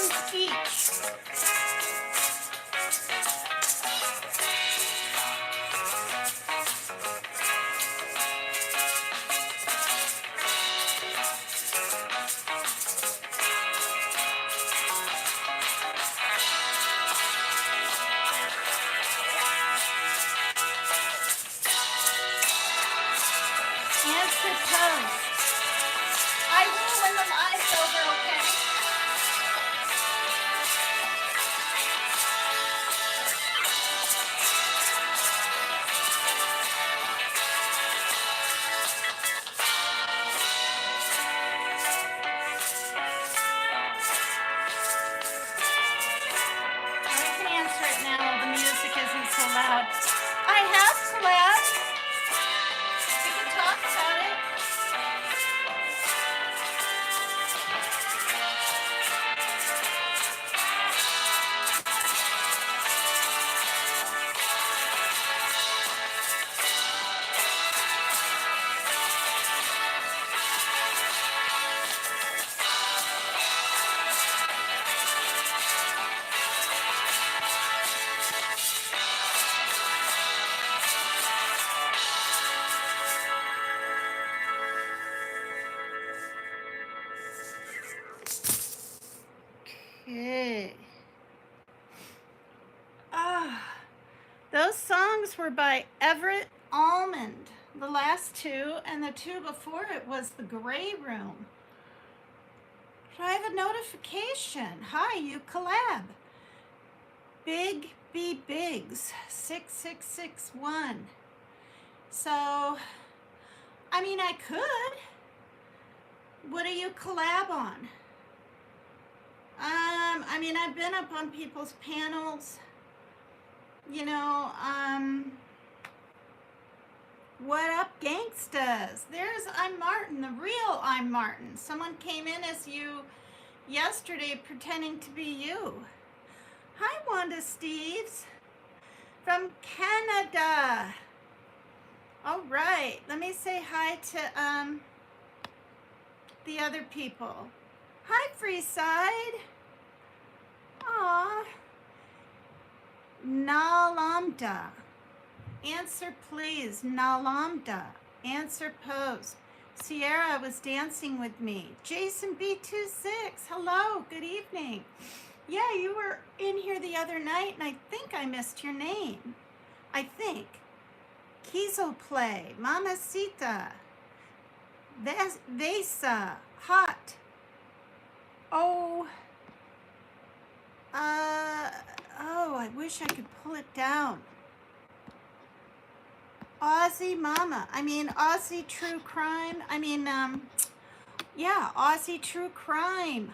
songs each. Answer post. I will when the live's over, okay? I can answer it now while the music isn't so loud. I have collabed. We can talk about it. Okay. Those songs were by Everett Almond, the last two, and the two before it was The Gray Room. I have a notification. Hi, you collab. Big B Biggs 6661. So, I mean, I could. What do you collab on? I mean, I've been up on people's panels. You know, what up, gangstas? There's I'm Martin, the real I'm Martin. Someone came in as you yesterday pretending to be you. Hi, Wanda Steves from Canada. All right, let me say hi to the other people. Hi, Freeside. Aw. Nalamda. Answer please. Nalamda. Answer pose. Sierra was dancing with me. Jason B26. Hello. Good evening. Yeah, you were in here the other night, and I think I missed your name. I think. Kiesel Play. Mamacita. Vesa. Hot. Oh. I wish I could pull it down. Aussie Mama. I mean, Aussie True Crime. I mean, yeah, Aussie True Crime.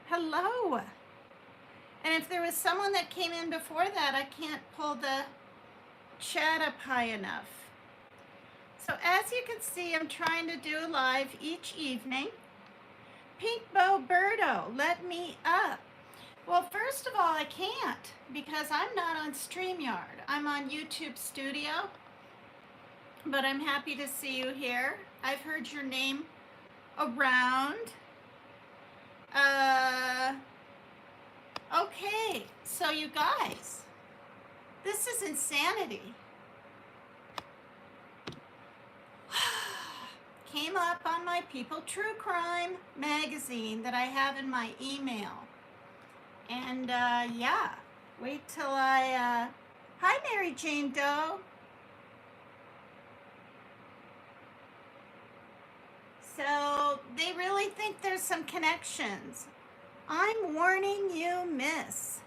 Hello. And if there was someone that came in before that, I can't pull the chat up high enough. So as you can see, I'm trying to do a live each evening. Pink Bow Birdo, let me up. Well, first of all, I can't because I'm not on StreamYard. I'm on YouTube Studio, but I'm happy to see you here. I've heard your name around. Okay, so you guys, this is insanity. Came up on my People True Crime magazine that I have in my email. And yeah, wait till I, hi Mary Jane Doe. So they really think there's some connections. I'm warning you, miss.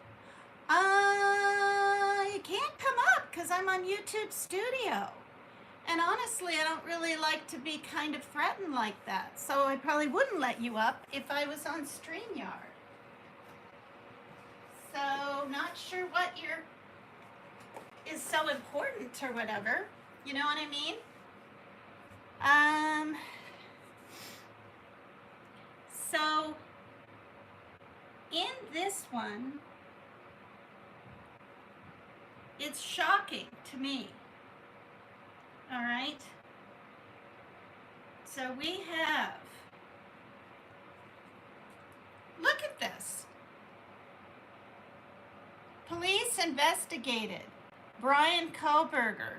You can't come up because I'm on YouTube Studio. And honestly, I don't really like to be kind of threatened like that. So I probably wouldn't let you up if I was on StreamYard. So not sure what is so important or whatever. You know what I mean? So in this one, it's shocking to me. All right. So we have, look at this. Police investigated Brian Kohlberger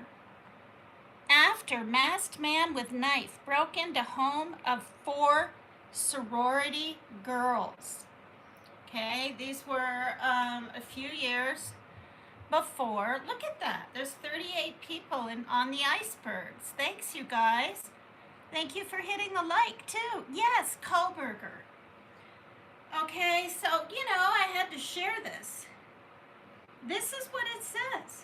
after masked man with knife broke into home of 4 sorority girls. Okay, these were a few years before. Look at that. There's 38 people on the icebergs. Thanks, you guys. Thank you for hitting the like, too. Yes, Kohlberger. Okay, so, I had to share this. This is what it says.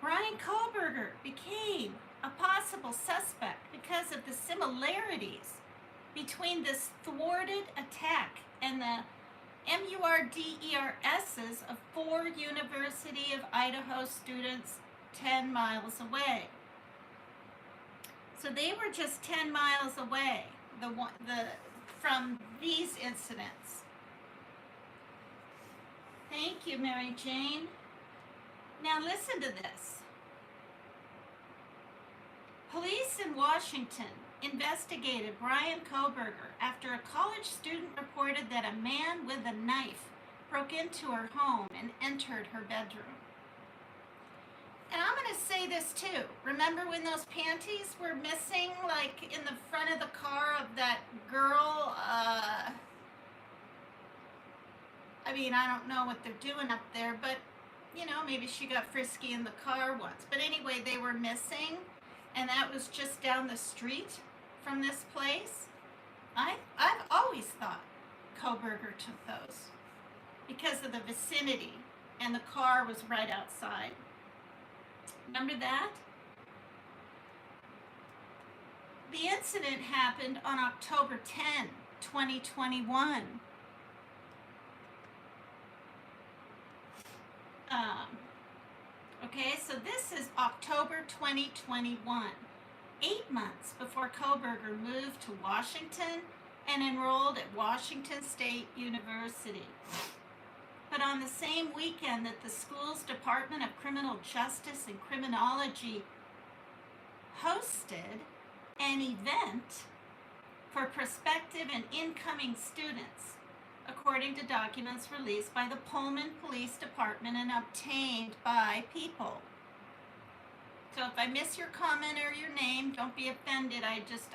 Brian Kohlberger became a possible suspect because of the similarities between this thwarted attack and the MURDERSs of 4 University of Idaho students 10 miles away. So they were just 10 miles away from these incidents. Thank you, Mary Jane. Now listen to this. Police in Washington investigated Brian Kohlberger after a college student reported that a man with a knife broke into her home and entered her bedroom. And I'm going to say this too. Remember when those panties were missing, like in the front of the car of that girl? I don't know what they're doing up there, but, maybe she got frisky in the car once. But anyway, they were missing, and that was just down the street from this place. I've always thought Kohlberger took those because of the vicinity, and the car was right outside. Remember that? The incident happened on October 10, 2021. Okay, so this is October 2021, 8 months before Kohlberger moved to Washington and enrolled at Washington State University. But on the same weekend that the school's Department of Criminal Justice and Criminology hosted an event for prospective and incoming students, according to documents released by the Pullman Police Department and obtained by People. So if I miss your comment or your name, don't be offended.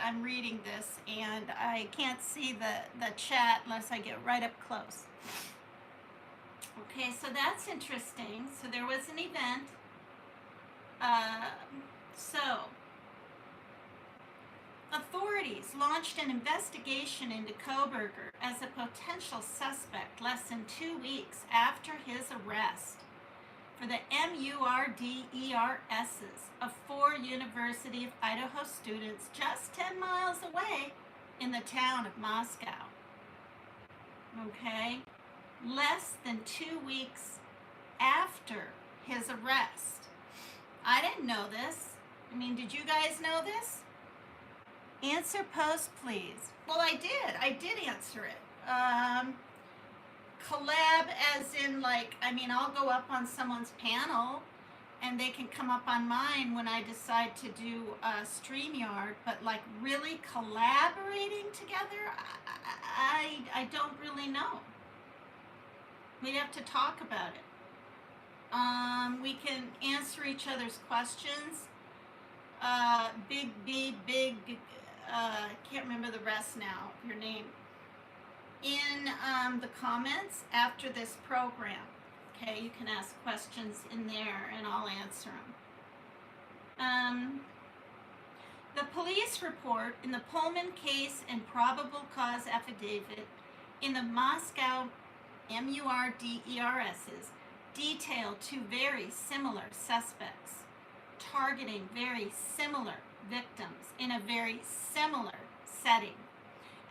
I'm reading this and I can't see the chat unless I get right up close. Okay, so that's interesting. So there was an event. Authorities launched an investigation into Kohlberger as a potential suspect less than 2 weeks after his arrest for the MURDERSs of 4 University of Idaho students just 10 miles away in the town of Moscow. Okay? Less than 2 weeks after his arrest. I didn't know this. Did you guys know this? Answer post, please. Well, I did answer it. Collab as in I'll go up on someone's panel and they can come up on mine when I decide to do StreamYard, but really collaborating together, I don't really know. We'd have to talk about it. We can answer each other's questions. Big B, can't remember the rest now, your name, in the comments after this program. Okay, you can ask questions in there and I'll answer them. The police report in the Pullman case and probable cause affidavit in the Moscow MURDERSs detail 2 very similar suspects targeting very similar victims in a very similar setting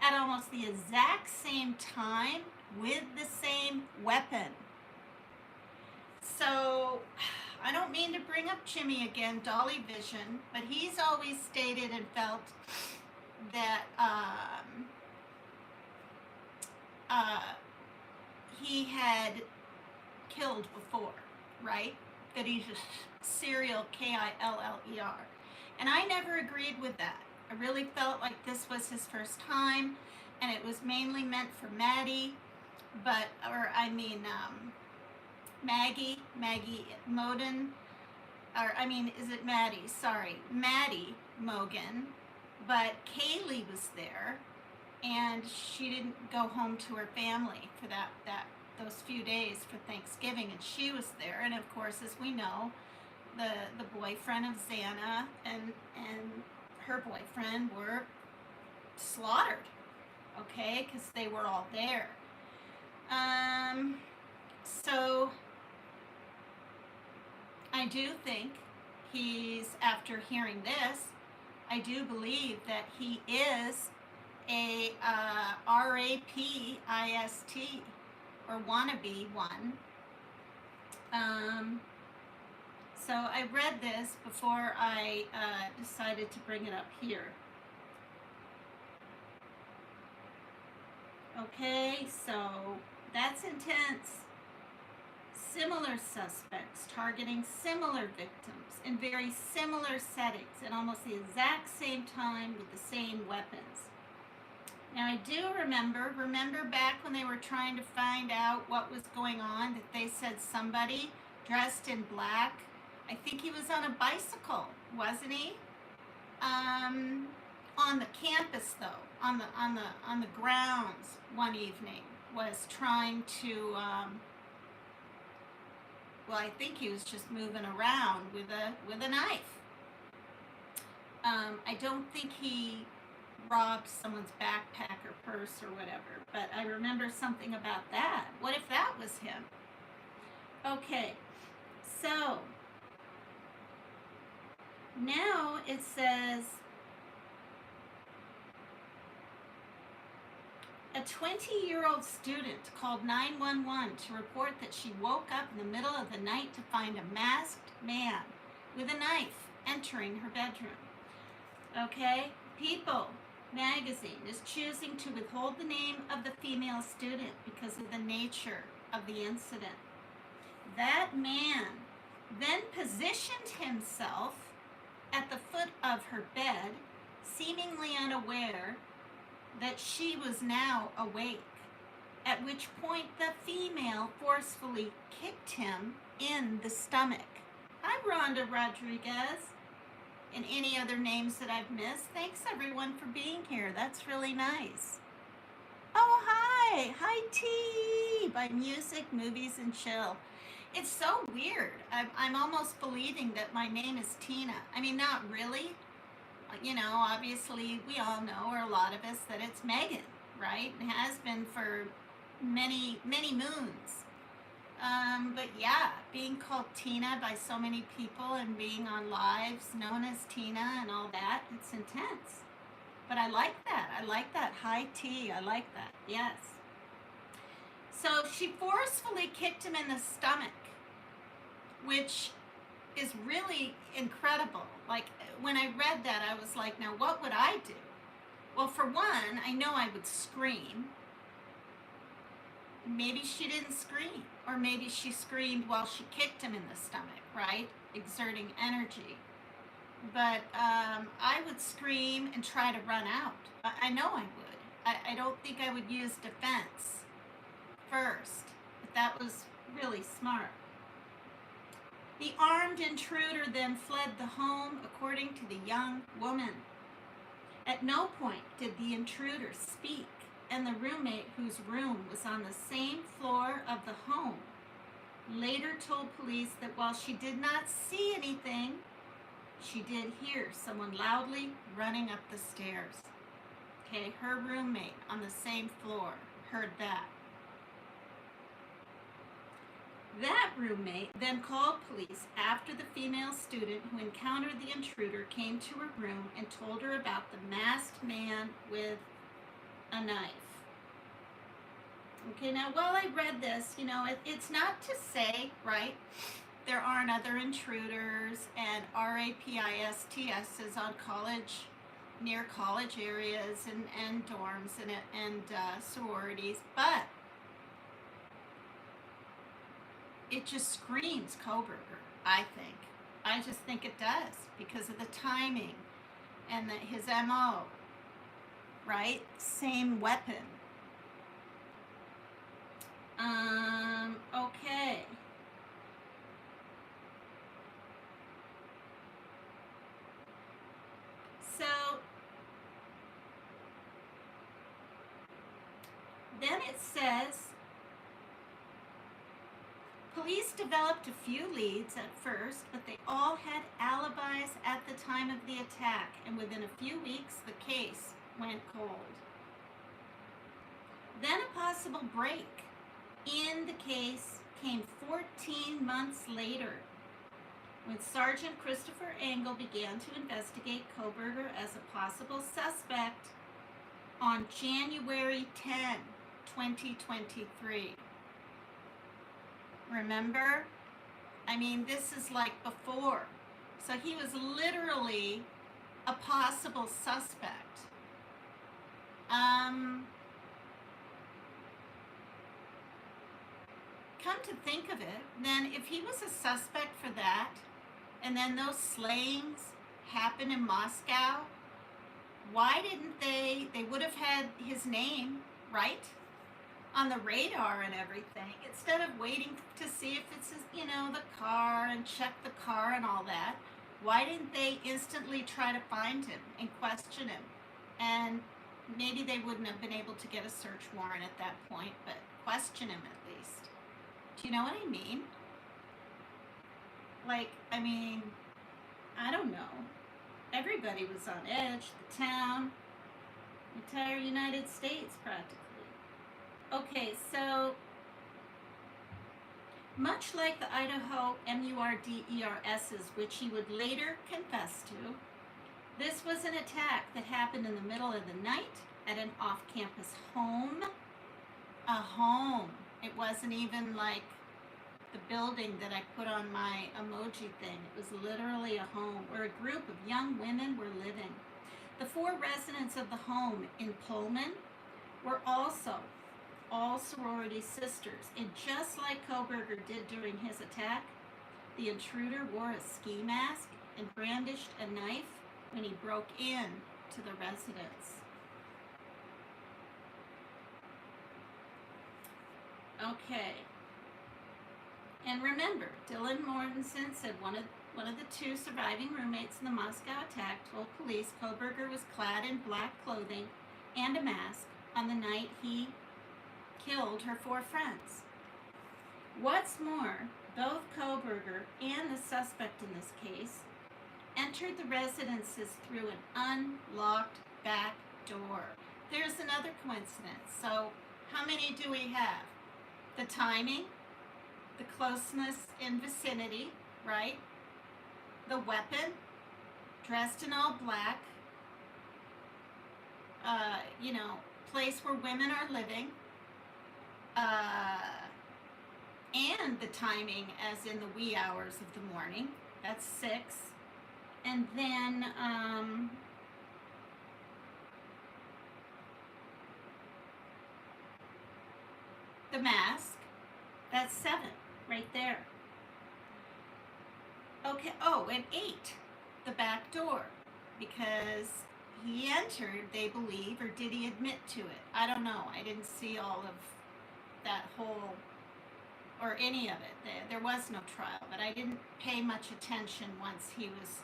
at almost the exact same time with the same weapon. So I don't mean to bring up Jimmy again, Dolly Vision, but he's always stated and felt that he had killed before, right? That he's a serial KILLER. And I never agreed with that. I really felt like this was his first time, and it was mainly meant for Maddie, Maggie Moden, or I mean, is it Maddie? Sorry, Maddie Mogan, but Kaylee was there, and she didn't go home to her family for those few days for Thanksgiving, and she was there, and of course, as we know, the boyfriend of Xana and her boyfriend were slaughtered, okay, because they were all there. So I do think after hearing this, I do believe that he is a RAPIST, or wannabe one. So I read this before I decided to bring it up here. Okay, so that's intense. Similar suspects targeting similar victims in very similar settings at almost the exact same time with the same weapons. Now I do remember back when they were trying to find out what was going on, that they said somebody dressed in black, I think he was on a bicycle, wasn't he? On the campus though, on the grounds one evening, was trying to well, I think he was just moving around with a knife. I don't think he robbed someone's backpack or purse or whatever, but I remember something about that. What if that was him? Okay, so now it says a 20-year-old student called 911 to report that she woke up in the middle of the night to find a masked man with a knife entering her bedroom. Okay, People magazine is choosing to withhold the name of the female student because of the nature of the incident. That man then positioned himself at the foot of her bed, seemingly unaware that she was now awake, at which point the female forcefully kicked him in the stomach. Hi, Rhonda Rodriguez, and any other names that I've missed. Thanks, everyone, for being here. That's really nice. Oh, hi. Hi, T, by Music, Movies, and Chill. It's so weird. I'm almost believing that my name is Tina. I mean, not really. You know, obviously, we all know, or a lot of us, that it's Megan, right? It has been for many, many moons. But yeah, being called Tina by so many people and being on lives known as Tina and all that, it's intense. But I like that. I like that. Hi, T. I like that. Yes. So she forcefully kicked him in the stomach, which is really incredible. Like, when I read that, I was like, now what would I do? Well, for one, I know I would scream. Maybe she didn't scream, or maybe she screamed while she kicked him in the stomach, right? Exerting energy. But I would scream and try to run out. I know I would. I don't think I would use defense first, but that was really smart. The armed intruder then fled the home, according to the young woman. At no point did the intruder speak, and the roommate, whose room was on the same floor of the home, later told police that while she did not see anything, she did hear someone loudly running up the stairs. Okay, her roommate on the same floor heard that. That roommate then called police after the female student who encountered the intruder came to her room and told her about the masked man with a knife. Okay, now while I read this, you know, it's not to say, right, there aren't other intruders and RAPISTSs on college, near college areas and dorms and sororities, but it just screams Kohberger, I think. I just think it does because of the timing and his MO, right? Same weapon. Okay. Then it says, police developed a few leads at first, but they all had alibis at the time of the attack, and within a few weeks, the case went cold. Then a possible break in the case came 14 months later, when Sergeant Christopher Engel began to investigate Kohberger as a possible suspect on January 10, 2023. Remember? I mean, this is like before. So he was literally a possible suspect. Come to think of it, then if he was a suspect for that, and then those slayings happened in Moscow, why didn't they would have had his name, right, on the radar and everything, instead of waiting to see if it's, the car and check the car and all that. Why didn't they instantly try to find him and question him? And maybe they wouldn't have been able to get a search warrant at that point, but question him at least. Do you know what I mean? Like, I don't know. Everybody was on edge. The town, the entire United States practically. Okay, so much like the Idaho MURDERSs, which he would later confess to, this was an attack that happened in the middle of the night at an off-campus home. A home. It wasn't even like the building that I put on my emoji thing. It was literally a home where a group of young women were living. The 4 residents of the home in Pullman were also all sorority sisters, and just like Kohberger did during his attack, the intruder wore a ski mask and brandished a knife when he broke in to the residence. Okay. And remember, Dylan Mortensen said one of the 2 surviving roommates in the Moscow attack told police Kohberger was clad in black clothing and a mask on the night he killed her 4 friends. What's more, both Kohberger and the suspect in this case entered the residences through an unlocked back door. There's another coincidence. So how many do we have? The timing, the closeness in vicinity, right? The weapon, dressed in all black, place where women are living, and the timing as in the wee hours of the morning. That's 6. And then, the mask, that's 7, right there. Okay, and 8, the back door, because he entered, they believe, or did he admit to it? I don't know. I didn't see all of that whole, or any of it. There was no trial, but I didn't pay much attention once he was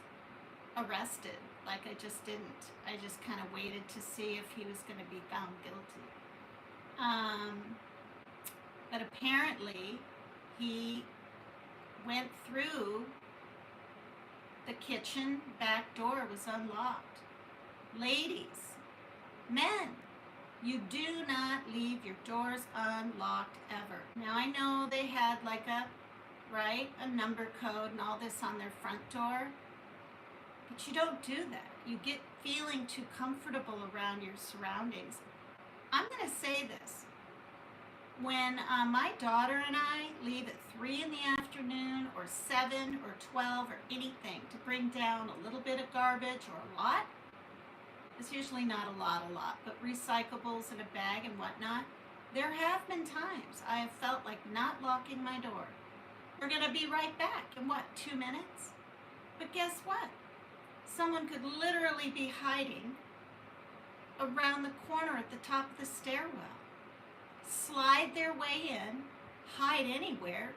arrested. Like, I just didn't. I just kind of waited to see if he was going to be found guilty. But apparently, he went through the kitchen back door was unlocked. Ladies, men, you do not leave your doors unlocked ever. Now, I know they had like a number code and all this on their front door, but you don't do that. You get feeling too comfortable around your surroundings. I'm going to say this. When my daughter and I leave at 3 in the afternoon or 7 or 12 or anything to bring down a little bit of garbage or a lot, it's usually not a lot, but recyclables in a bag and whatnot, there have been times I have felt like not locking my door. We're going to be right back in 2 minutes? But guess what? Someone could literally be hiding around the corner at the top of the stairwell. Slide their way in, hide anywhere,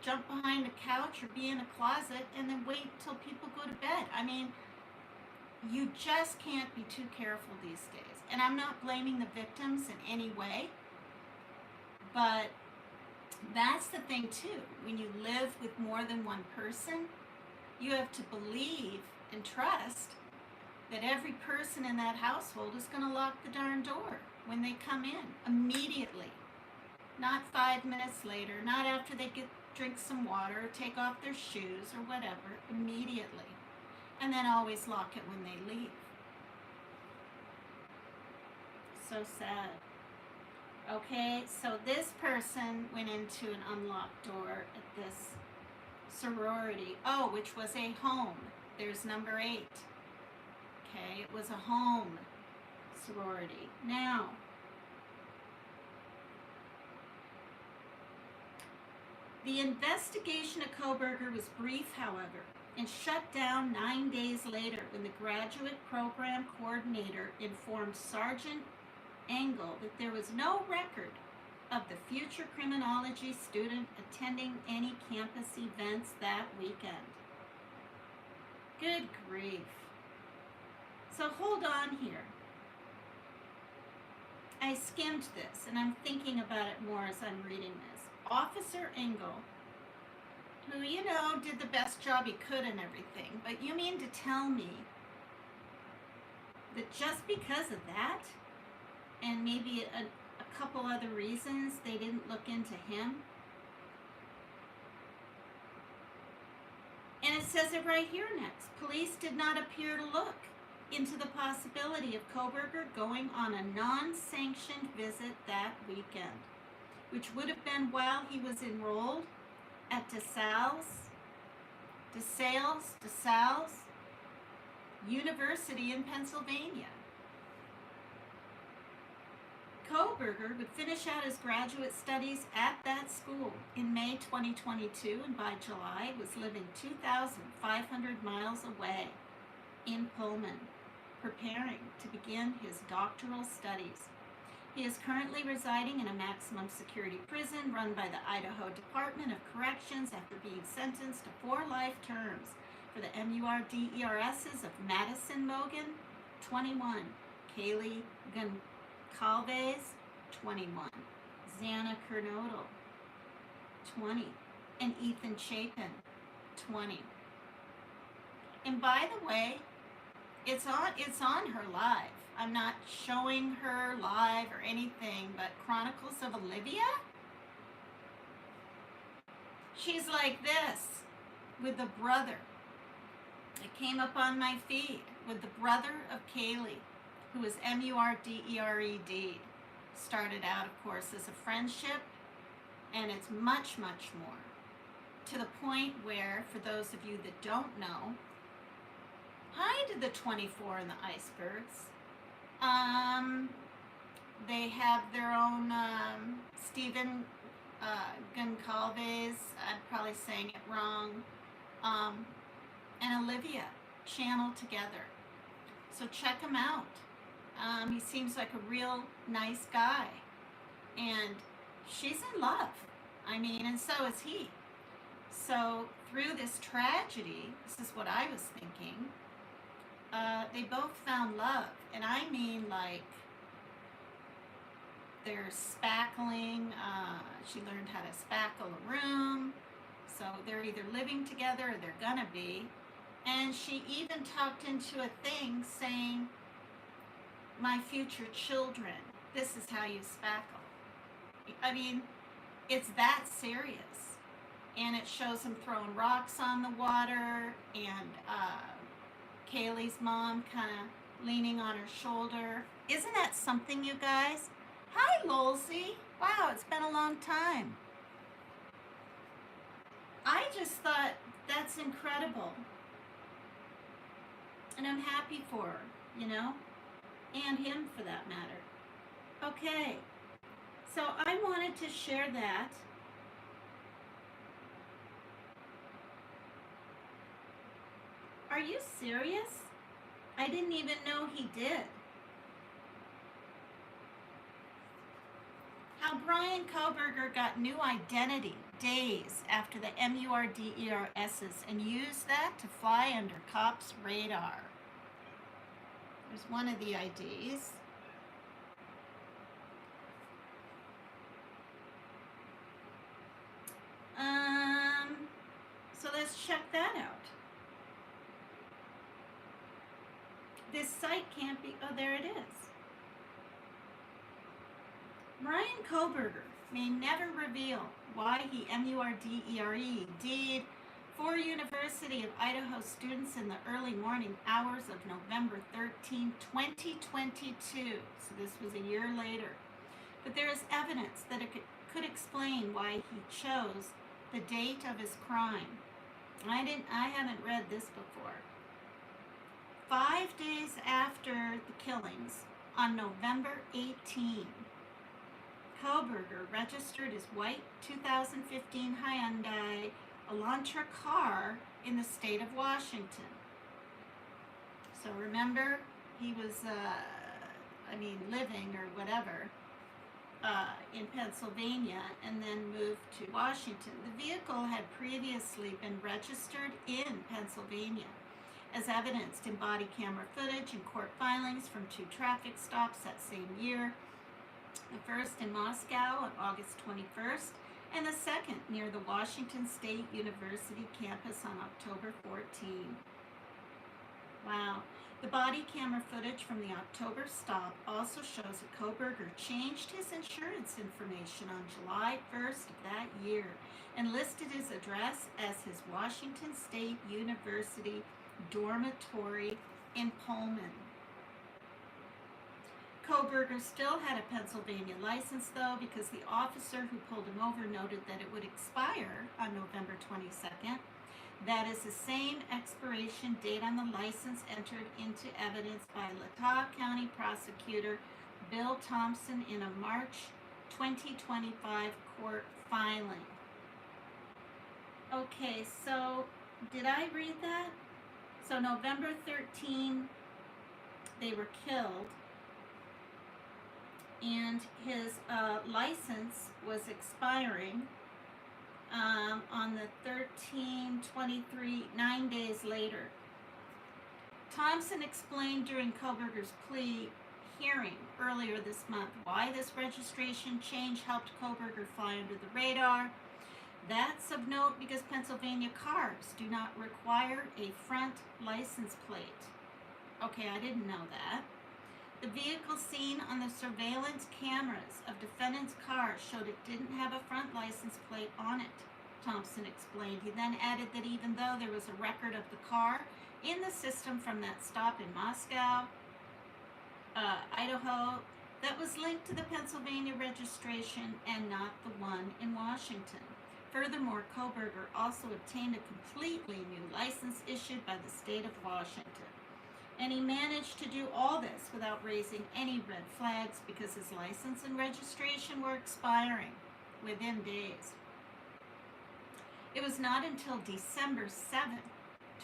jump behind a couch or be in a closet, and then wait till people go to bed. I mean, you just can't be too careful these days. And I'm not blaming the victims in any way. But that's the thing too. When you live with more than one person, you have to believe and trust that every person in that household is going to lock the darn door when they come in immediately. Not 5 minutes later, not after they drink some water, take off their shoes or whatever, immediately. And then always lock it when they leave. So sad. Okay, so this person went into an unlocked door at this sorority. Oh, which was a home. There's number 8. Okay, it was a home sorority. Now, the investigation at Kohberger was brief, however, and shut down 9 days later when the graduate program coordinator informed Sergeant Engel that there was no record of the future criminology student attending any campus events that weekend. Good grief. So hold on here. I skimmed this and I'm thinking about it more as I'm reading this. Officer Engel, who, you know, did the best job he could and everything, but you mean to tell me that just because of that, and maybe a couple other reasons, they didn't look into him? And it says it right here next. Police did not appear to look into the possibility of Kohberger going on a non-sanctioned visit that weekend, which would have been while he was enrolled at DeSales University in Pennsylvania. Kohberger would finish out his graduate studies at that school in May 2022, and by July was living 2,500 miles away in Pullman, preparing to begin his doctoral studies. He is currently residing in a maximum security prison run by the Idaho Department of Corrections after being sentenced to 4 life terms for the MURDERSs of Madison Mogan, 21, Kaylee Goncalves, 21, Xana Kernodle, 20, and Ethan Chapin, 20. And by the way, it's on her live. I'm not showing her live or anything, but Chronicles of Olivia? She's like this with the brother. It came up on my feed with the brother of Kaylee, who is MURDERED. Started out, of course, as a friendship, and it's much, much more. To the point where, for those of you that don't know, hi to the 24 and the Icebergs. They have their own Stephen Goncalves, I'm probably saying it wrong, and Olivia channel together. So check him out. He seems like a real nice guy. And she's in love. I mean, and so is he. So through this tragedy, this is what I was thinking, they both found love. And I mean, like, they're spackling. She learned how to spackle a room. So they're either living together or they're gonna be. And she even talked into a thing saying, my future children, this is how you spackle. I mean, it's that serious. And it shows him throwing rocks on the water, and Kaylee's mom kind of leaning on her shoulder. Isn't that something, you guys? Hi, Lolsey. Wow, it's been a long time. I just thought that's incredible. And I'm happy for her, you know? And him, for that matter. Okay, so I wanted to share that. Are you serious? I didn't even know he did. How Brian Kohberger got new identity days after the MURDERSs and used that to fly under cops' radar. There's one of the IDs. let's check that out. This site can't be, oh, there it is. Ryan Koberger may never reveal why he murdered 4 University of Idaho students in the early morning hours of November 13, 2022. So this was a year later. But there is evidence that it could explain why he chose the date of his crime. I haven't read this before. 5 days after the killings, on November 18, Koberger registered his white 2015 Hyundai Elantra car in the state of Washington. So remember, he was, living or whatever in Pennsylvania and then moved to Washington. The vehicle had previously been registered in Pennsylvania, as evidenced in body camera footage and court filings from 2 traffic stops that same year. The first in Moscow on August 21st, and the second near the Washington State University campus on October 14. Wow. The body camera footage from the October stop also shows that Koberger changed his insurance information on July 1st of that year and listed his address as his Washington State University dormitory in Pullman. Koberger still had a Pennsylvania license, though, because the officer who pulled him over noted that it would expire on November 22nd. That is the same expiration date on the license entered into evidence by Latah County prosecutor Bill Thompson in a March 2025 court filing. Okay, so did I read that? So November 13, they were killed, and his license was expiring on the 13/23, 9 days later. Thompson explained during Koberger's plea hearing earlier this month why this registration change helped Koberger fly under the radar. That's of note because Pennsylvania cars do not require a front license plate. Okay, I didn't know that. The vehicle seen on the surveillance cameras of defendant's car showed it didn't have a front license plate on it, Thompson explained. He then added that even though there was a record of the car in the system from that stop in Moscow, Idaho, that was linked to the Pennsylvania registration and not the one in Washington. Furthermore, Koberger also obtained a completely new license issued by the state of Washington. And he managed to do all this without raising any red flags because his license and registration were expiring within days. It was not until December 7,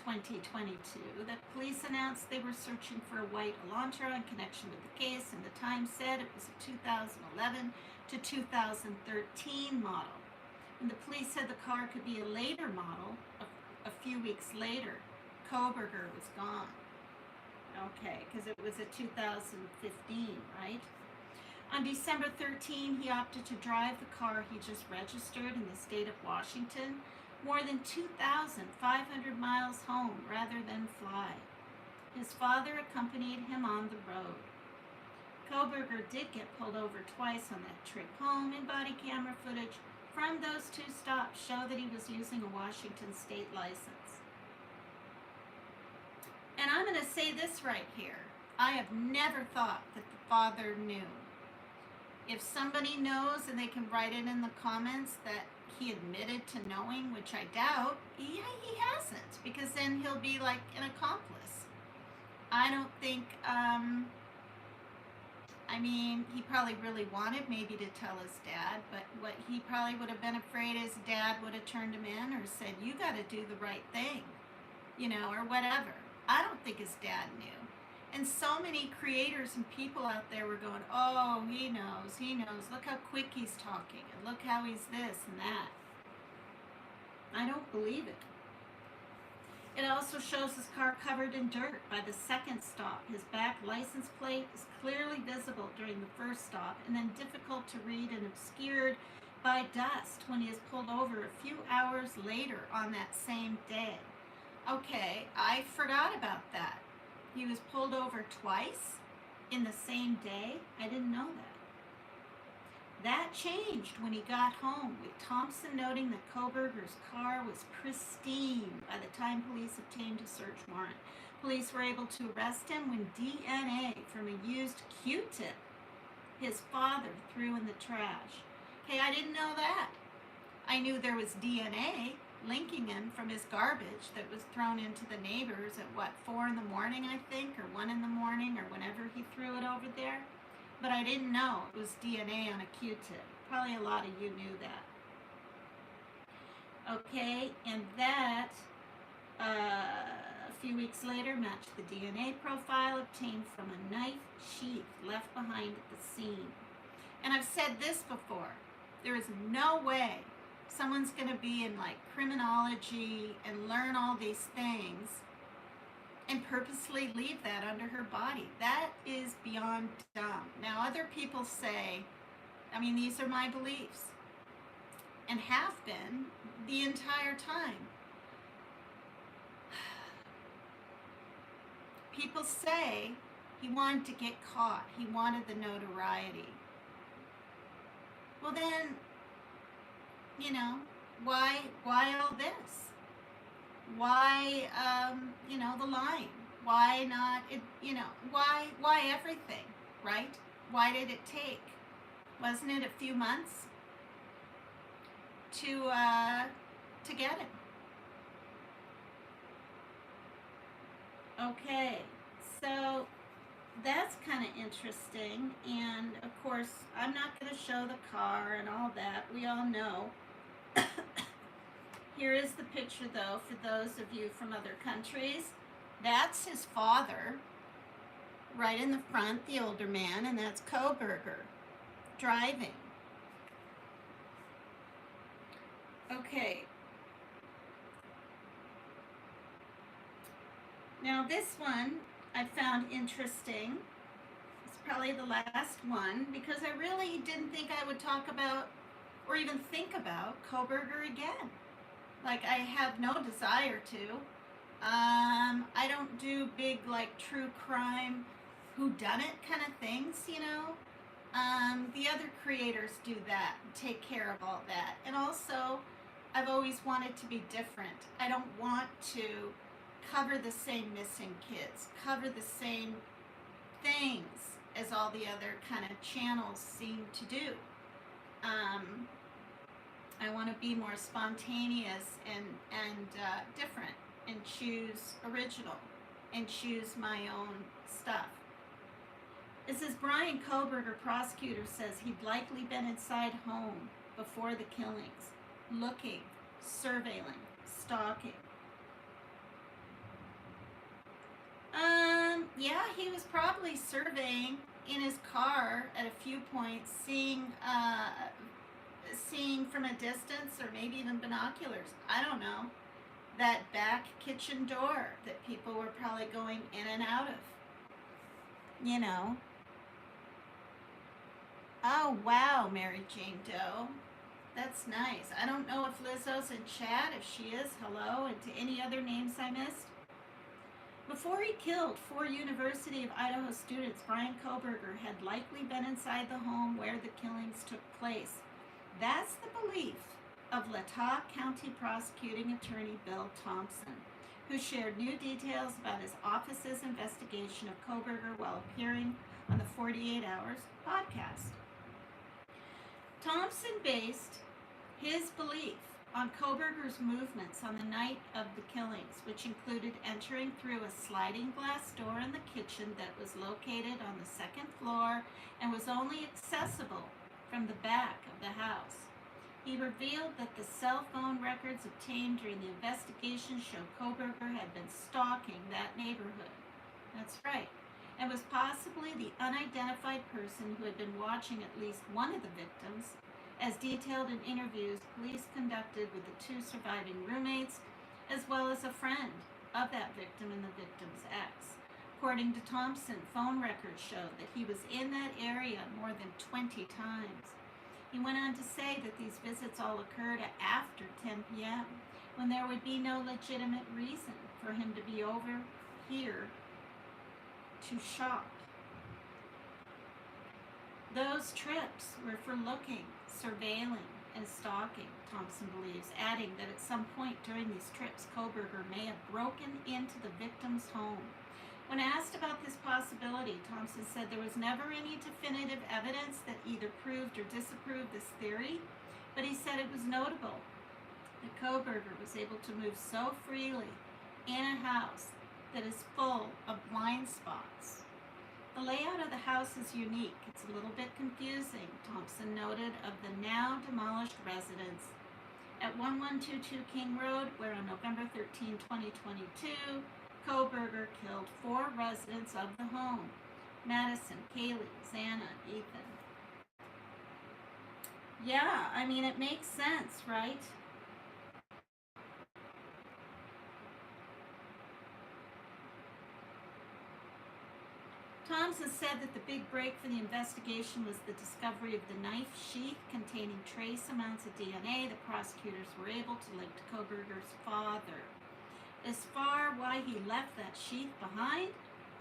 2022, that police announced they were searching for a white Elantra in connection with the case, and the Times said it was a 2011 to 2013 model. And the police said the car could be a later model. A few weeks later, Koberger was gone. Okay, because it was a 2015, right? On December 13, he opted to drive the car he just registered in the state of Washington more than 2,500 miles home rather than fly. His father accompanied him on the road. Koberger did get pulled over twice on that trip home, and body camera footage from those 2 stops show that he was using a Washington state license. And I'm going to say this right here. I have never thought that the father knew. If somebody knows and they can write it in the comments that he admitted to knowing, which I doubt, he hasn't, because then he'll be like an accomplice. I don't think, he probably really wanted maybe to tell his dad, but what he probably would have been afraid his dad would have turned him in or said, you got to do the right thing, or whatever. I don't think his dad knew. And so many creators and people out there were going, oh, he knows, look how quick he's talking, and look how he's this and that. I don't believe it. It also shows his car covered in dirt by the second stop. His back license plate is clearly visible during the first stop and then difficult to read and obscured by dusk when he is pulled over a few hours later on that same day. Okay, I forgot about that. He was pulled over twice in the same day. I didn't know that. That changed when he got home, with Thompson noting that Koberger's car was pristine by the time police obtained a search warrant. Police were able to arrest him when DNA from a used Q-tip his father threw in the trash. Okay, I didn't know that. I knew there was DNA linking him from his garbage that was thrown into the neighbors at 4 in the morning, I think, or 1 in the morning, or whenever he threw it over there. But I didn't know it was DNA on a Q-tip. Probably a lot of you knew that. Okay, and that, a few weeks later, matched the DNA profile obtained from a knife sheath left behind at the scene. And I've said this before. There is no way someone's going to be in like criminology and learn all these things and purposely leave that under her body. That is beyond dumb. Now, other people say, I mean, these are my beliefs and have been the entire time. People say he wanted to get caught. He wanted the notoriety. Well then, you know, why all this? Why, the lying? Why not, why everything, right? Why did it take? Wasn't it a few months to get him? Okay, so that's kind of interesting, and of course, I'm not going to show the car and all that. We all know. Here is the picture, though, for those of you from other countries. That's his father, right in the front, the older man, and that's Koberger driving. Okay. Now this one I found interesting. It's probably the last one because I really didn't think I would talk about or even think about Koberger again. Like, I have no desire to. I don't do big, like, true crime, whodunit kind of things, The other creators do that, take care of all that. And also, I've always wanted to be different. I don't want to cover the same missing kids, cover the same things as all the other kind of channels seem to do. I want to be more spontaneous and different, and choose original, and choose my own stuff. It says Brian Koberger, prosecutor, says he'd likely been inside home before the killings, looking, surveilling, stalking. Yeah, he was probably surveying in his car at a few points, seeing from a distance, or maybe even binoculars. I don't know. That back kitchen door that people were probably going in and out of. Oh, wow, Mary Jane Doe. That's nice. I don't know if Lizzo's in chat. If she is, hello. And to any other names I missed. Before he killed 4 University of Idaho students, Brian Koberger had likely been inside the home where the killings took place. That's the belief of Latah County Prosecuting Attorney Bill Thompson, who shared new details about his office's investigation of Koberger while appearing on the 48 Hours podcast. Thompson based his belief on Koberger's movements on the night of the killings, which included entering through a sliding glass door in the kitchen that was located on the 2nd floor and was only accessible from the back of the house. He revealed that the cell phone records obtained during the investigation show Koberger had been stalking that neighborhood. That's right. And was possibly the unidentified person who had been watching at least one of the victims, as detailed in interviews police conducted with the 2 surviving roommates, as well as a friend of that victim and the victim's ex. According to Thompson, phone records showed that he was in that area more than 20 times. He went on to say that these visits all occurred after 10 p.m., when there would be no legitimate reason for him to be over here to shop. Those trips were for looking, surveilling, and stalking, Thompson believes, adding that at some point during these trips, Kohberger may have broken into the victim's home. When asked about this possibility, Thompson said there was never any definitive evidence that either proved or disapproved this theory, but he said it was notable that Kohberger was able to move so freely in a house that is full of blind spots. The layout of the house is unique. It's a little bit confusing, Thompson noted of the now demolished residence at 1122 King Road, where on November 13, 2022, Kohberger killed 4 residents of the home: Madison, Kaylee, Xana, and Ethan. Yeah, I mean, it makes sense, right? Thompson said that the big break for the investigation was the discovery of the knife sheath containing trace amounts of DNA the prosecutors were able to link to Kohberger's father. As far why he left that sheath behind,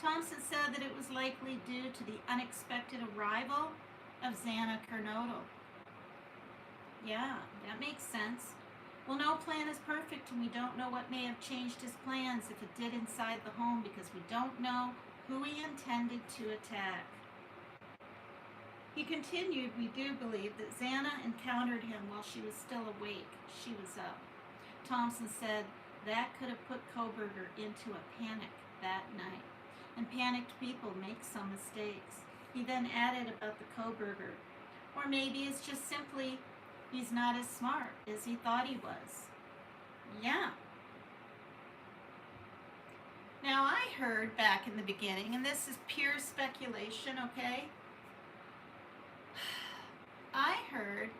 Thompson said that it was likely due to the unexpected arrival of Xana Kernodle. Yeah, that makes sense. Well, no plan is perfect, and we don't know what may have changed his plans, if it did, inside the home, because we don't know who he intended to attack. He continued, we do believe that Xana encountered him while she was still awake. She was up. Thompson said that could have put Kohberger into a panic that night, and panicked people make some mistakes. He then added about the Kohberger, or maybe it's just simply he's not as smart as he thought he was. Yeah. Now, I heard back in the beginning, and this is pure speculation, okay? I heard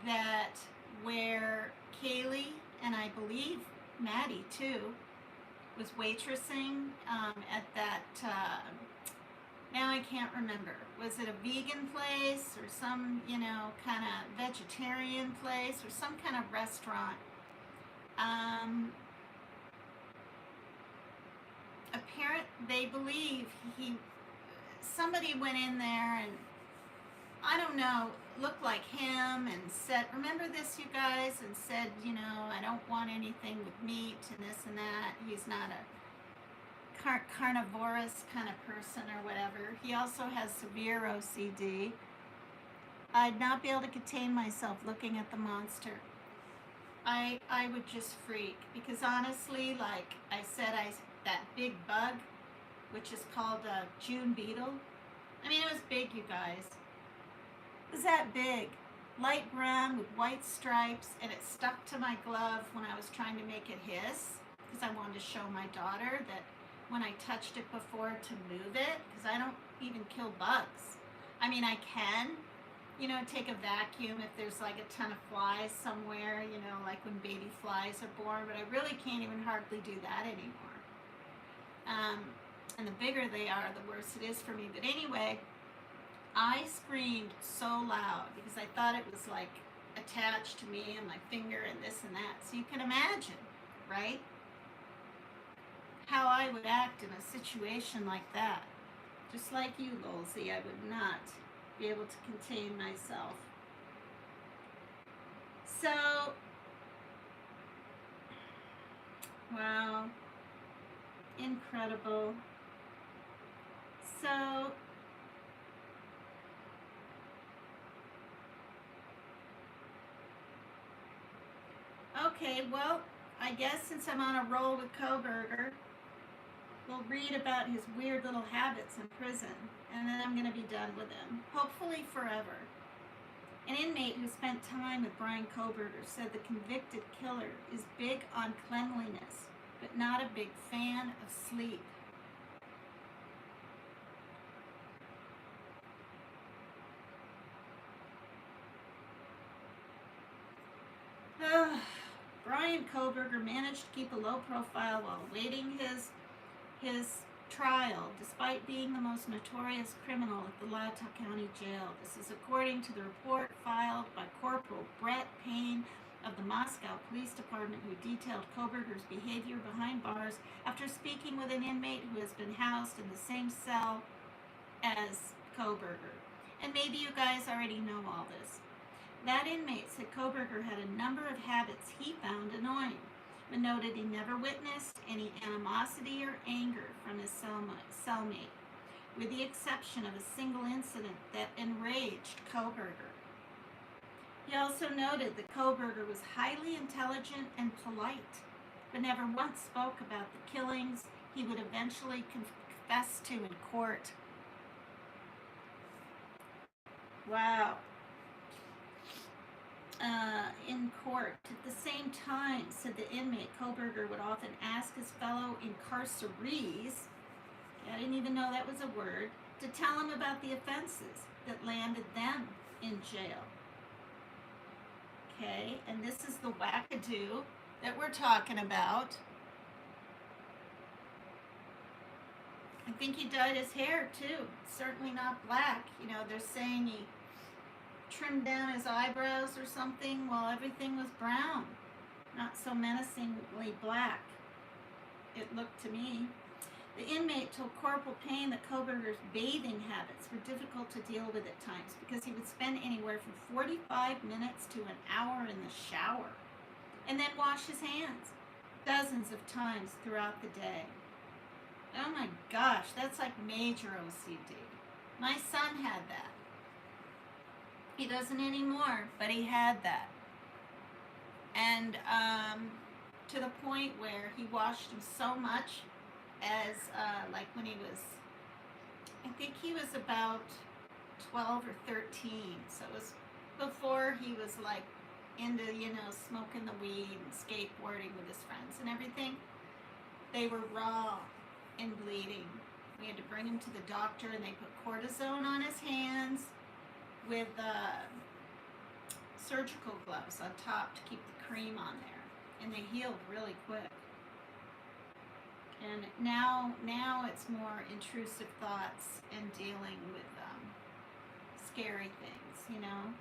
that where Kaylee, and I believe Maddie too, was waitressing at that, now I can't remember. Was it a vegan place or some, kind of vegetarian place or some kind of restaurant? They believe somebody went in there and, I don't know, looked like him and said, remember this, you guys, and said, I don't want anything with meat and this and that. He's not a carnivorous kind of person or whatever. He also has severe OCD. I'd not be able to contain myself looking at the monster. I would just freak, because honestly, like I said, that big bug, which is called a June beetle. I mean, it was big, you guys. It was that big, light brown with white stripes, and it stuck to my glove when I was trying to make it hiss, because I wanted to show my daughter that when I touched it before to move it, because I don't even kill bugs. I mean, I can, take a vacuum if there's like a ton of flies somewhere, like when baby flies are born, but I really can't even hardly do that anymore. And the bigger they are, the worse it is for me. But anyway, I screamed so loud because I thought it was like attached to me and my finger and this and that. So you can imagine, right, how I would act in a situation like that. Just like you, Lolsey, I would not be able to contain myself. So, wow, incredible. So, okay, well, I guess since I'm on a roll with Kohberger, we'll read about his weird little habits in prison, and then I'm going to be done with him, hopefully forever. An inmate who spent time with Brian Kohberger said the convicted killer is big on cleanliness, but not a big fan of sleep. Brian Kohberger managed to keep a low profile while awaiting his trial despite being the most notorious criminal at the Latah County Jail. This is according to the report filed by Corporal Brett Payne of the Moscow Police Department, who detailed Koberger's behavior behind bars after speaking with an inmate who has been housed in the same cell as Koberger. And maybe you guys already know all this. That inmate said Koberger had a number of habits he found annoying, but noted he never witnessed any animosity or anger from his cellmate, with the exception of a single incident that enraged Koberger. He also noted that Koberger was highly intelligent and polite, but never once spoke about the killings he would eventually confess to in court. Wow. In court, at the same time, said the inmate, Koberger would often ask his fellow incarcerees, I didn't even know that was a word, to tell him about the offenses that landed them in jail. Okay, and this is the wackadoo that we're talking about. I think he dyed his hair too. Certainly not black. You know, they're saying he trimmed down his eyebrows or something while everything was brown. Not so menacingly black, it looked to me. The inmate told Corporal Payne that Koberger's bathing habits were difficult to deal with at times because he would spend anywhere from 45 minutes to an hour in the shower and then wash his hands dozens of times throughout the day. Oh my gosh, that's like major OCD. My son had that. He doesn't anymore, but he had that. And to the point where he washed him so much as like when he was, I think he was about 12 or 13. So it was before he was like into, you know, smoking the weed and skateboarding with his friends and everything. They were raw and bleeding. We had to bring him to the doctor, and they put cortisone on his hands with surgical gloves on top to keep the cream on there, and they healed really quick. And now it's more intrusive thoughts and dealing with scary things, you know,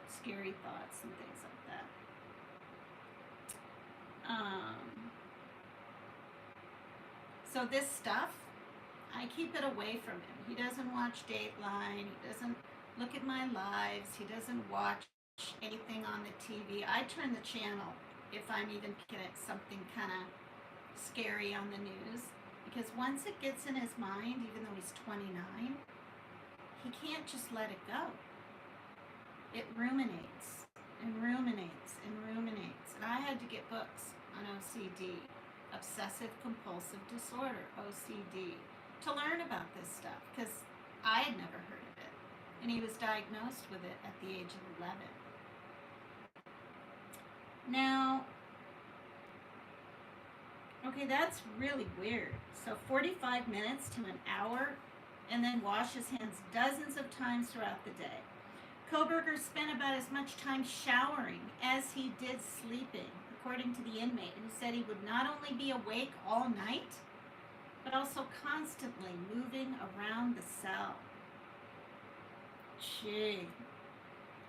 scary thoughts and things like that. So this stuff, I keep it away from him. He doesn't watch Dateline. He doesn't look at my lives. He doesn't watch anything on the TV. I turn the channel if I'm even picking at something kind of scary on the news, because once it gets in his mind, even though he's 29, he can't just let it go. It ruminates and ruminates and ruminates. And I had to get books on OCD, obsessive compulsive disorder, OCD, to learn about this stuff, because I had never heard of it, and he was diagnosed with it at the age of 11. Now, okay, that's really weird. So 45 minutes to an hour, and then wash his hands dozens of times throughout the day. Koberger spent about as much time showering as he did sleeping, according to the inmate, who said he would not only be awake all night, but also constantly moving around the cell. Gee,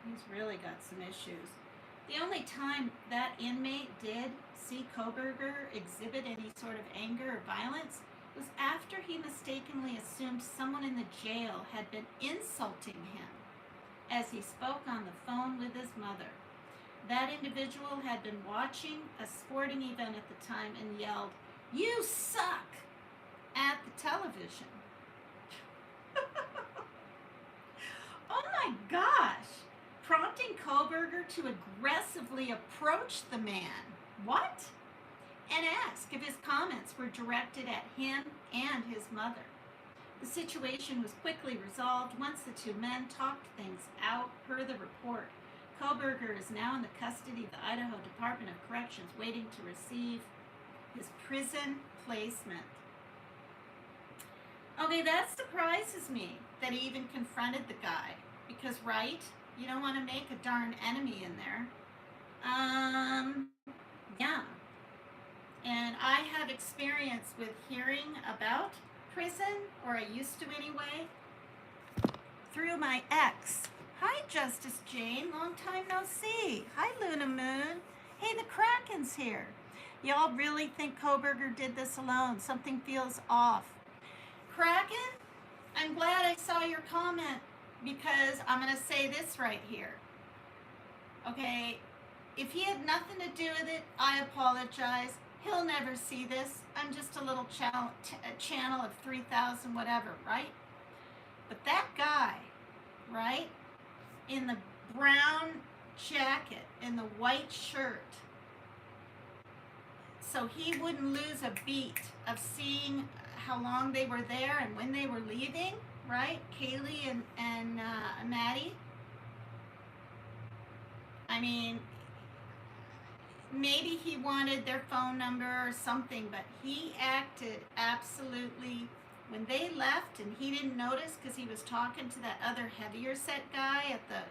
he's really got some issues. The only time that inmate did see Koberger exhibit any sort of anger or violence was after he mistakenly assumed someone in the jail had been insulting him as he spoke on the phone with his mother. That individual had been watching a sporting event at the time and yelled, "You suck," at the television. Oh my gosh! Prompting Koberger to aggressively approach the man. What? And ask if his comments were directed at him and his mother. The situation was quickly resolved once the two men talked things out, per the report. Koberger is now in the custody of the Idaho Department of Corrections, waiting to receive his prison placement. Okay, that surprises me that he even confronted the guy, because, right, you don't want to make a darn enemy in there. Yeah. And I have experience with hearing about prison, or I used to anyway, through my ex. Hi, Justice Jane. Long time no see. Hi, Luna Moon. Hey, the Kraken's here. Y'all really think Koberger did this alone? Something feels off. Kraken, I'm glad I saw your comment, because I'm going to say this right here. Okay, if he had nothing to do with it, I apologize. He'll never see this. I'm just a little channel of 3,000 whatever, right? But that guy, right, in the brown jacket and the white shirt, so he wouldn't lose a beat of seeing how long they were there and when they were leaving, right? Kaylee and Maddie. I mean, maybe he wanted their phone number or something, but he acted absolutely, when they left and he didn't notice because he was talking to that other heavier set guy at the,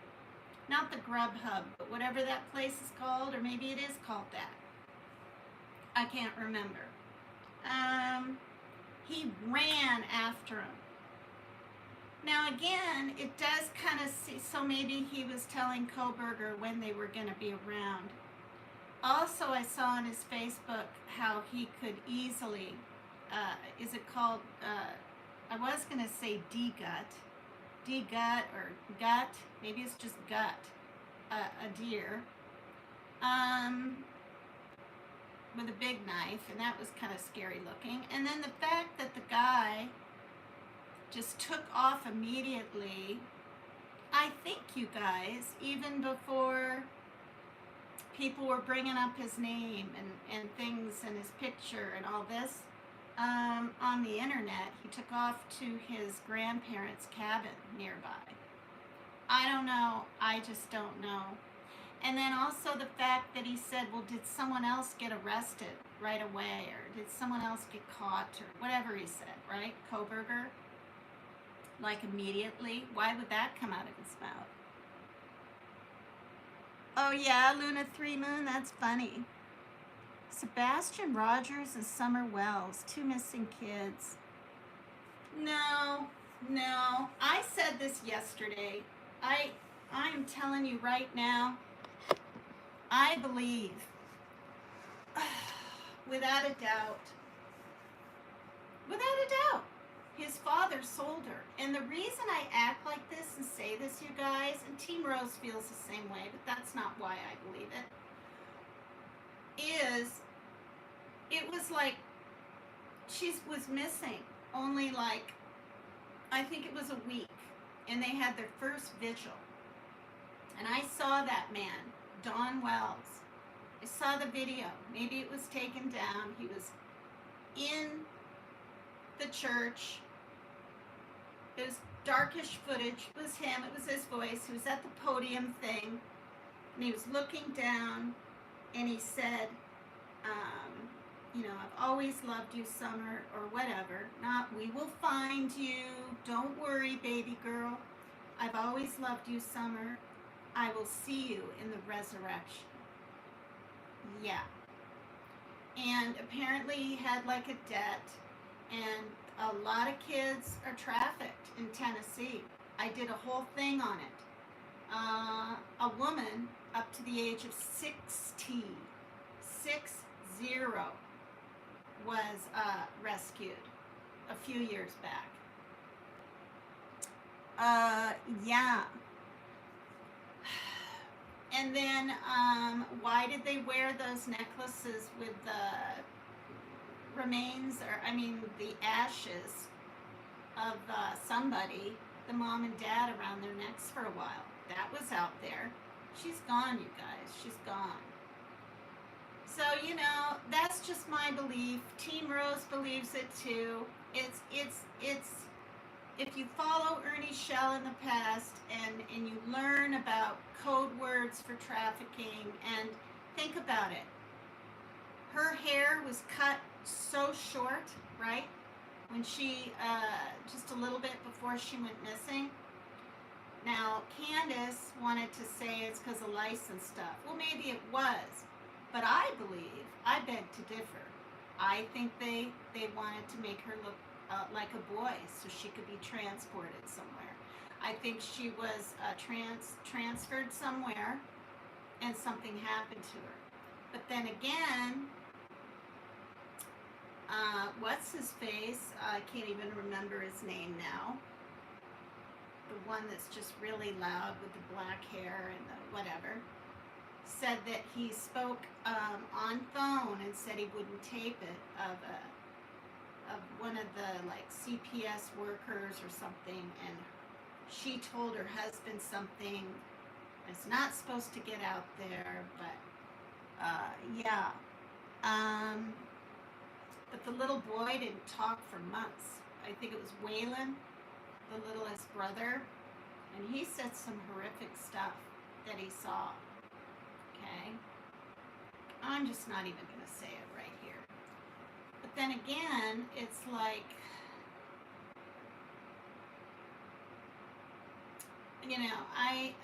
not the Grubhub, but whatever that place is called, or maybe it is called that. I can't remember. He ran after him. Now again, it does kind of see, so maybe he was telling Koberger when they were going to be around. Also, I saw on his Facebook how he could easily, is it called, I was going to say de-gut or gut, maybe it's just gut, a deer, with a big knife, and that was kind of scary looking. And then the fact that the guy just took off immediately, I think, you guys, even before people were bringing up his name and things and his picture and all this on the internet, he took off to his grandparents' cabin nearby. I don't know. I just don't know. And then also the fact that he said, well, did someone else get arrested right away, or did someone else get caught, or whatever he said, right? Koberger, like immediately. Why would that come out of his mouth? Oh yeah, Luna 3 Moon, that's funny. Sebastian Rogers and Summer Wells, 2 missing kids. No, I said this yesterday. I'm telling you right now, I believe, without a doubt, his father sold her. And the reason I act like this and say this, you guys, and Team Rose feels the same way, but that's not why I believe it, is it was like she was missing only like, I think it was a week, and they had their first vigil. And I saw that man, Don Wells. I saw the video. Maybe it was taken down. He was in the church. It was darkish footage. It was him. It was his voice. He was at the podium thing, and he was looking down, and he said, I've always loved you, Summer, or whatever. Not, we will find you. Don't worry, baby girl. I've always loved you, Summer. I will see you in the resurrection. Yeah. And apparently he had like a debt, and a lot of kids are trafficked in Tennessee. I did a whole thing on it. A woman up to the age of 60 was rescued a few years back. Yeah. And then, why did they wear those necklaces with the remains, the ashes of somebody, the mom and dad, around their necks for a while? That was out there. She's gone, you guys. She's gone. So, that's just my belief. Team Rose believes it too. It's if you follow Ernie Shell in the past and you learn about code words for trafficking, and think about it. Her hair was cut so short, right? When she, just a little bit before she went missing. Now, Candace wanted to say it's because of license stuff. Well, maybe it was. But I beg to differ. I think they wanted to make her look like a boy, so she could be transported somewhere. I think she was transferred somewhere, and something happened to her. But then again, what's his face? I can't even remember his name now. The one that's just really loud with the black hair and the whatever, said that he spoke on phone and said he wouldn't tape it of one of the like CPS workers or something, and she told her husband something that's not supposed to get out there, but yeah. But the little boy didn't talk for months. I think it was Waylon, the littlest brother, and he said some horrific stuff that he saw. Okay? I'm just not even going to say it right here. But then again, it's like, you know, I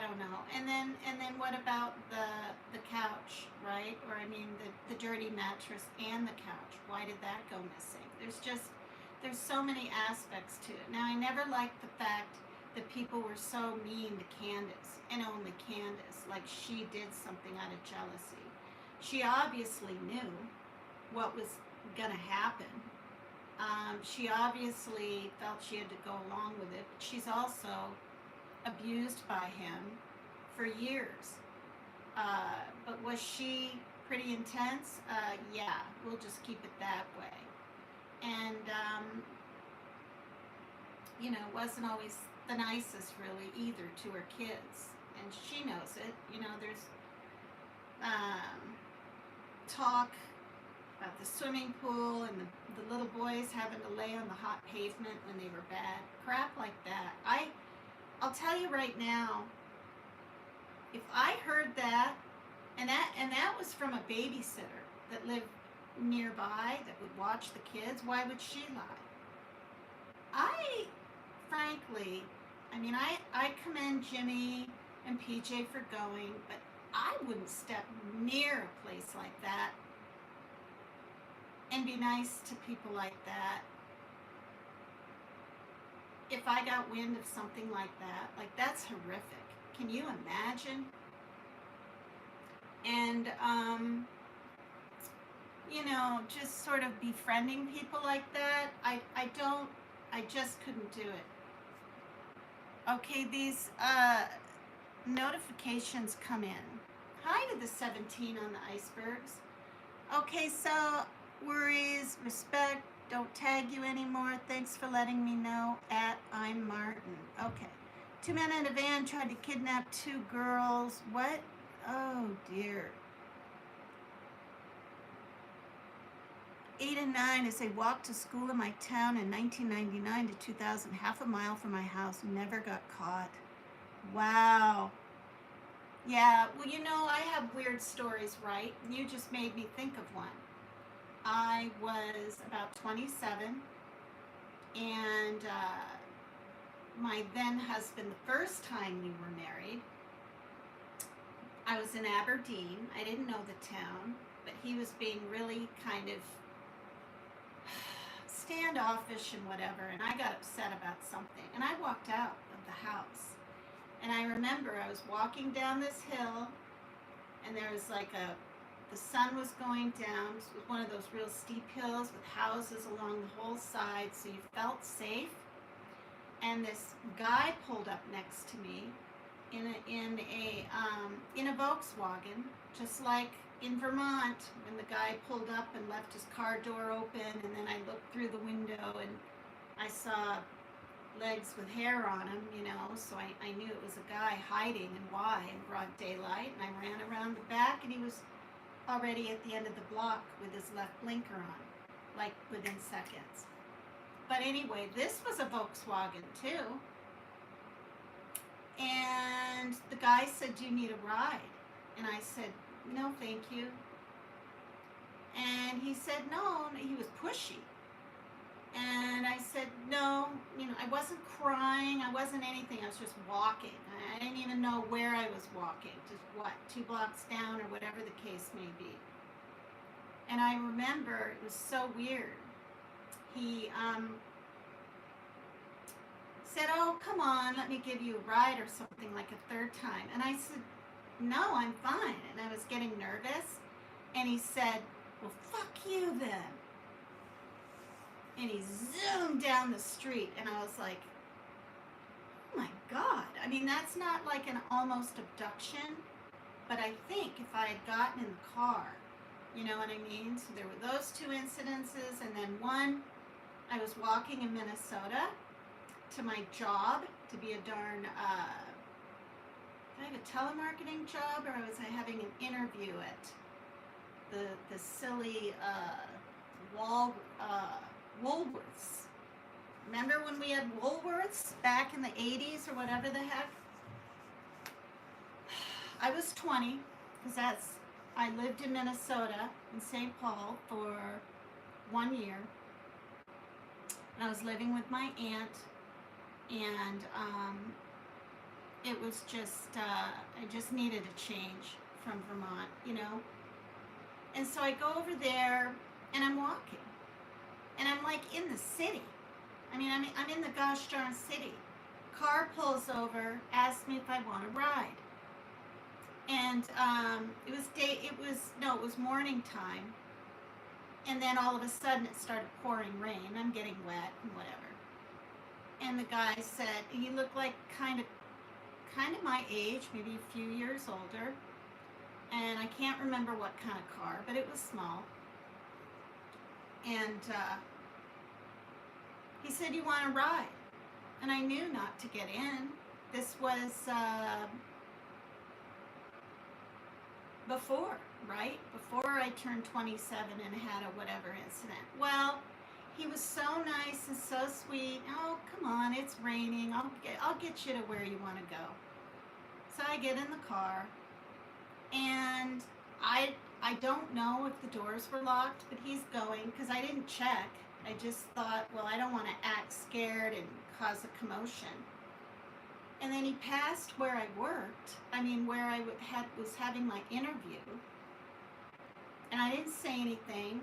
don't know. And then what about the couch, right? Or I mean the dirty mattress and the couch. Why did that go missing? There's so many aspects to it. Now, I never liked the fact that people were so mean to Candace, and only Candace, like she did something out of jealousy. She obviously knew what was gonna happen. She obviously felt she had to go along with it, but she's also abused by him for years. But was she pretty intense? Yeah, we'll just keep it that way. And, you know, wasn't always the nicest really either to her kids. And she knows it. You know, there's talk about the swimming pool and the little boys having to lay on the hot pavement when they were bad. Crap like that. I'll tell you right now, if I heard that, and that was from a babysitter that lived nearby that would watch the kids, why would she lie? I, frankly, I mean, I commend Jimmy and PJ for going, but I wouldn't step near a place like that and be nice to people like that. If I got wind of something like that's horrific. Can you imagine? And, you know, just sort of befriending people like that, I just couldn't do it. Okay, these notifications come in. Hi to the 17 on the icebergs. Okay, so worries, respect, don't tag you anymore. Thanks for letting me know. I'm Martin. Okay. 2 men in a van tried to kidnap 2 girls. What? Oh dear. 8 and 9 as they walked to school in my town in 1999 to 2000, half a mile from my house, never got caught. Wow. Yeah, well, you know, I have weird stories, right? You just made me think of one. I was about 27, and my then husband, the first time we were married, I was in Aberdeen. I didn't know the town, but he was being really kind of standoffish and whatever, and I got upset about something, and I walked out of the house. And I remember I was walking down this hill, and there was like the sun was going down. It was one of those real steep hills with houses along the whole side, so you felt safe. And this guy pulled up next to me in a Volkswagen, just like in Vermont when the guy pulled up and left his car door open, and then I looked through the window and I saw legs with hair on him, you know, so I knew it was a guy hiding, and why, in broad daylight. And I ran around the back, and he was already at the end of the block with his left blinker on, like within seconds. But anyway, this was a Volkswagen too. And the guy said, "Do you need a ride?" And I said, "No, thank you." And he said, "No," he was pushy. And I said, "No," you know, I wasn't crying, I wasn't anything, I was just walking. I didn't even know where I was walking, just 2 blocks down or whatever the case may be. And I remember it was so weird. he said, "Oh, come on, let me give you a ride," or something, like a third time. And I said, "No, I'm fine." And I was getting nervous. And he said, "Well, fuck you then." And he zoomed down the street. And I was like, oh my God. I mean, that's not like an almost abduction. But I think if I had gotten in the car, you know what I mean? So there were those two incidences. And then one, I was walking in Minnesota to my job to be a darn, did I have a telemarketing job, or was I having an interview at the silly Woolworths? Remember when we had Woolworths back in the 80s or whatever the heck? I was 20, because I lived in Minnesota, in St. Paul, for 1 year. And I was living with my aunt, and it was just, I just needed a change from Vermont, you know? And so I go over there, and I'm walking. And I'm like in the city. I mean, I'm in the gosh darn city. Car pulls over, asks me if I want to ride. And it was morning time. And then all of a sudden it started pouring rain. I'm getting wet and whatever. And the guy said, he looked like kind of my age, maybe a few years older. And I can't remember what kind of car, but it was small. And he said, "You want to ride?" And I knew not to get in. This was before, right? Before I turned 27 and had a whatever incident. Well, he was so nice and so sweet. "Oh, come on, it's raining. I'll get you to where you want to go." So I get in the car, and I don't know if the doors were locked, but he's going, because I didn't check. I just thought, well, I don't want to act scared and cause a commotion. And then he passed where I worked. I mean, where I was having my interview. And I didn't say anything.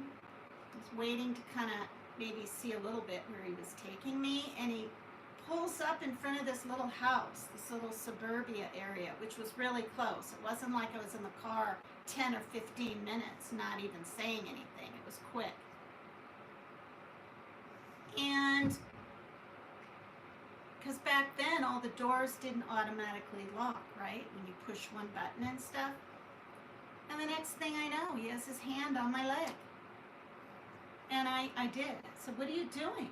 I was waiting to kind of maybe see a little bit where he was taking me. And he pulls up in front of this little house, this little suburbia area, which was really close. It wasn't like I was in the car 10 or 15 minutes, not even saying anything. It was quick. And because back then all the doors didn't automatically lock, right? When you push one button and stuff. And the next thing I know, he has his hand on my leg. And I did. So, "What are you doing?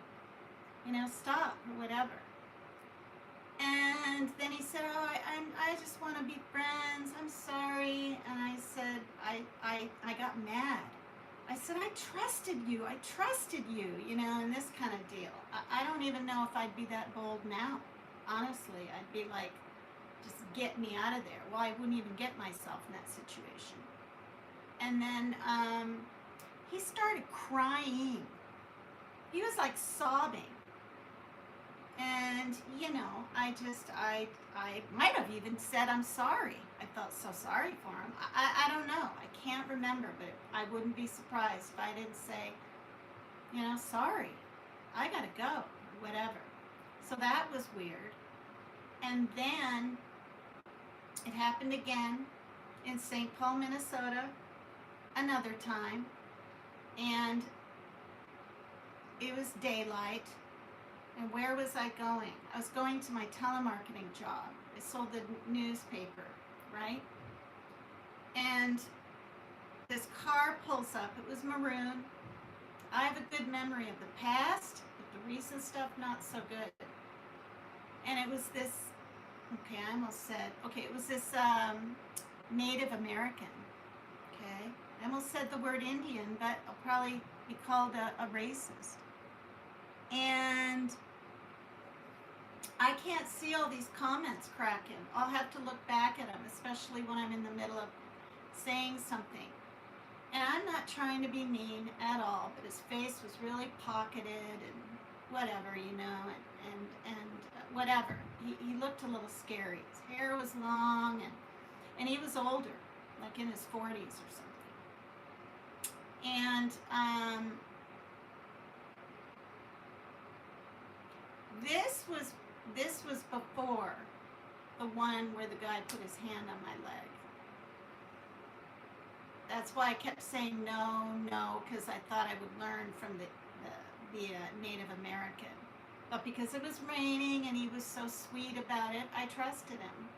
You know, stop," or whatever. And then he said, "Oh, I just want to be friends. I'm sorry." And I said, I got mad. I said, "I trusted you, you know, and this kind of deal." I don't even know if I'd be that bold now. Honestly, I'd be like, just get me out of there. Well, I wouldn't even get myself in that situation. And then he started crying. He was like sobbing. And, you know, I might have even said, "I'm sorry." I felt so sorry for him. I don't know. I can't remember, but I wouldn't be surprised if I didn't say, you know, "Sorry, I gotta go," or whatever. So that was weird. And then it happened again in St. Paul, Minnesota, another time. And it was daylight. And where was I going? I was going to my telemarketing job. I sold the newspaper, right? And this car pulls up. It was maroon. I have a good memory of the past, but the recent stuff, not so good. And it was this, it was this Native American, okay? I almost said the word Indian, but I'll probably be called a racist. And I can't see all these comments cracking. I'll have to look back at them, especially when I'm in the middle of saying something. And I'm not trying to be mean at all, but his face was really pocketed and whatever, you know, and whatever. He looked a little scary. His hair was long, and he was older, like in his 40s or something. And This was before the one where the guy put his hand on my leg. That's why I kept saying no, no, because I thought I would learn from the Native American. But because it was raining and he was so sweet about it, I trusted him.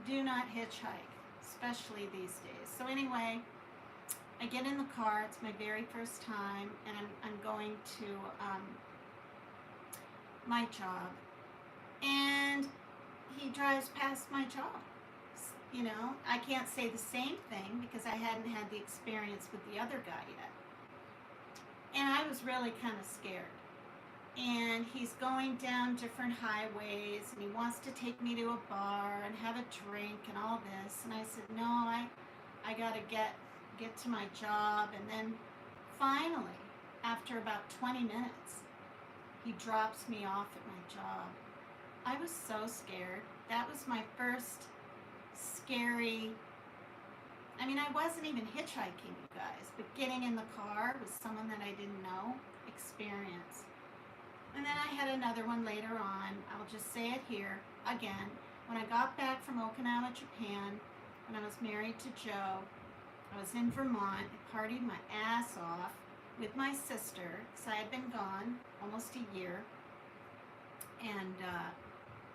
Do not hitchhike, especially these days. So anyway, I get in the car. It's my very first time, and I'm going to my job, and he drives past my job. You know, I can't say the same thing because I hadn't had the experience with the other guy yet, and I was really kind of scared. And he's going down different highways, and he wants to take me to a bar and have a drink and all this. And I said, no, I gotta get to my job. And then finally, after about 20 minutes, he drops me off at my job. I was so scared. That was my first scary, I mean, I wasn't even hitchhiking, you guys, but getting in the car with someone that I didn't know, experience. And then I had another one later on. I'll just say it here again. When I got back from Okinawa, Japan, when I was married to Joe, I was in Vermont. I partied my ass off with my sister because I had been gone almost a year. And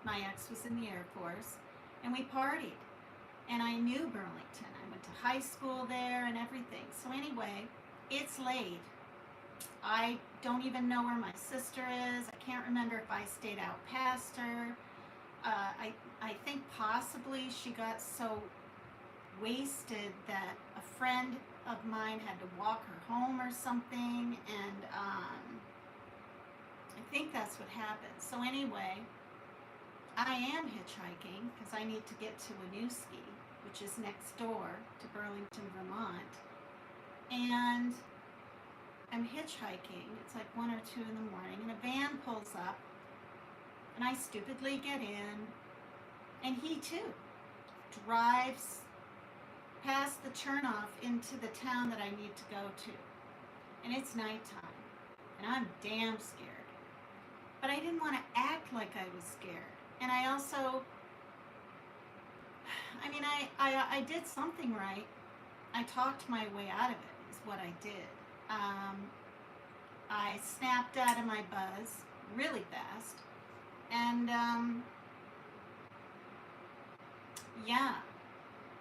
my ex was in the Air Force. And we partied. And I knew Burlington. I went to high school there and everything. So anyway, it's late. I don't even know where my sister is. I can't remember if I stayed out past her. I think possibly she got so wasted that a friend of mine had to walk her home or something, and I think that's what happened. So anyway, I am hitchhiking because I need to get to Winooski, which is next door to Burlington, Vermont, and I'm hitchhiking. It's like 1 or 2 in the morning, and a van pulls up, and I stupidly get in, and he too drives past the turnoff into the town that I need to go to, and it's nighttime, and I'm damn scared, but I didn't want to act like I was scared, and I also, I mean, I did something right. I talked my way out of it, is what I did. I snapped out of my buzz really fast, and yeah,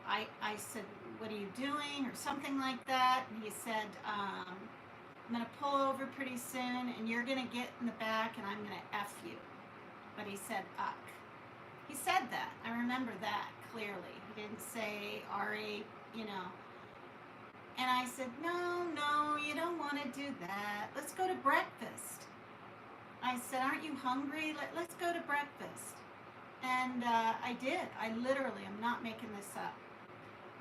I said, what are you doing, or something like that, and he said, I'm gonna pull over pretty soon, and you're gonna get in the back, and I'm gonna F you. But he said, uck. He said that. I remember that clearly. He didn't say Ari, you know. And I said, no, you don't want to do that. Let's go to breakfast. I said, aren't you hungry? Let's go to breakfast. And I did. I literally, I'm not making this up.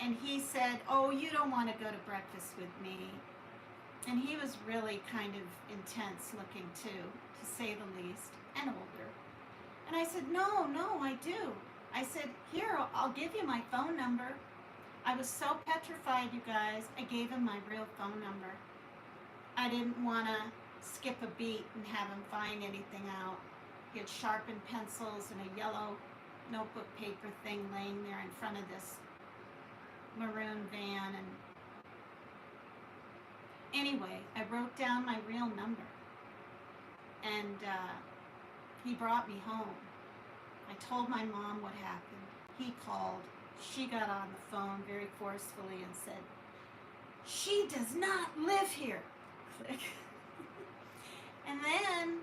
And he said, oh, you don't want to go to breakfast with me. And he was really kind of intense looking too, to say the least, and older. And I said, no, I do. I said, here, I'll give you my phone number. I was so petrified, you guys, I gave him my real phone number. I didn't want to skip a beat and have him find anything out. He had sharpened pencils and a yellow notebook paper thing laying there in front of this maroon van. And anyway, I wrote down my real number, and he brought me home. I told my mom what happened. He called. She got on the phone very forcefully and said, she does not live here. Click. And then,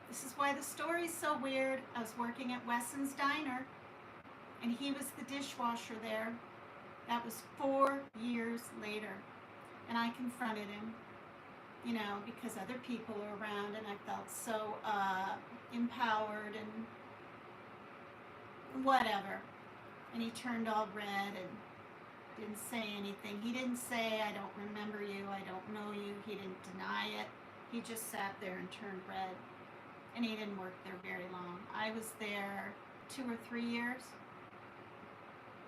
this is why the story's so weird. I was working at Wesson's Diner, and he was the dishwasher there. That was 4 years later. And I confronted him, you know, because other people were around, and I felt so empowered and whatever. And he turned all red and didn't say anything. He didn't say, I don't remember you, I don't know you. He didn't deny it. He just sat there and turned red. And he didn't work there very long. I was there 2 or 3 years.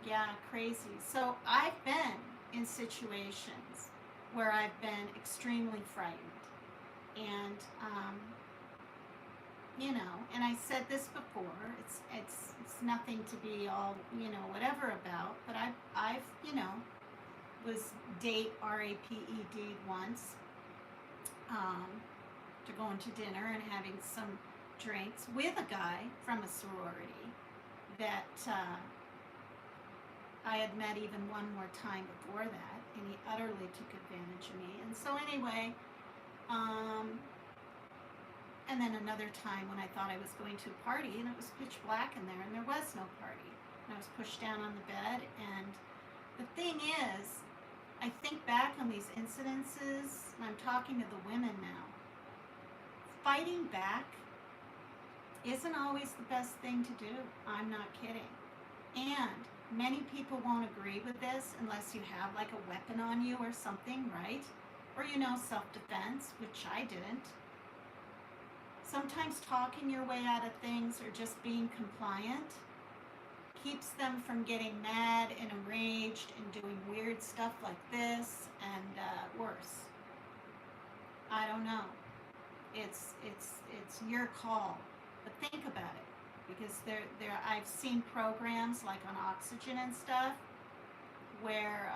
Yeah, crazy. So I've been in situations where I've been extremely frightened. And, and I said this before, it's nothing to be all, whatever about, but I've, was date RAPED once, um, to going to dinner and having some drinks with a guy from a sorority that I had met even one more time before that, and he utterly took advantage of me. And so anyway, and then another time when I thought I was going to a party and it was pitch black in there and there was no party. And I was pushed down on the bed. And the thing is, I think back on these incidences, and I'm talking to the women now, fighting back isn't always the best thing to do. I'm not kidding. And many people won't agree with this unless you have like a weapon on you or something, right? Or self-defense, which I didn't. Sometimes talking your way out of things or just being compliant keeps them from getting mad and enraged and doing weird stuff like this and worse. I don't know. It's your call, but think about it, because I've seen programs like on oxygen and stuff where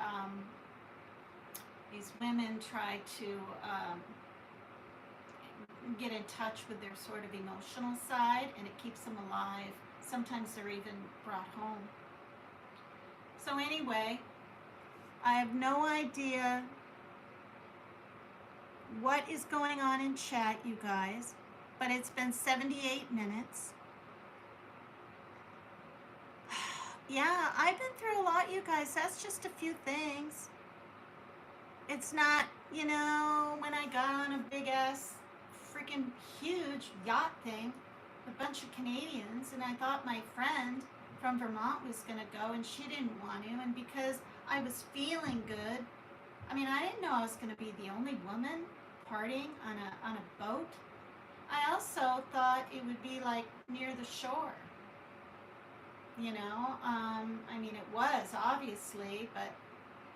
these women try to get in touch with their sort of emotional side, and it keeps them alive. Sometimes they're even brought home. So anyway, I have no idea what is going on in chat, you guys, but it's been 78 minutes. Yeah, I've been through a lot, you guys. That's just a few things. It's not, when I got on a big ass freaking huge yacht thing, a bunch of Canadians, and I thought my friend from Vermont was going to go, and she didn't want to, and because I was feeling good, I didn't know I was going to be the only woman partying on a boat. I also thought it would be like near the shore, it was obviously, but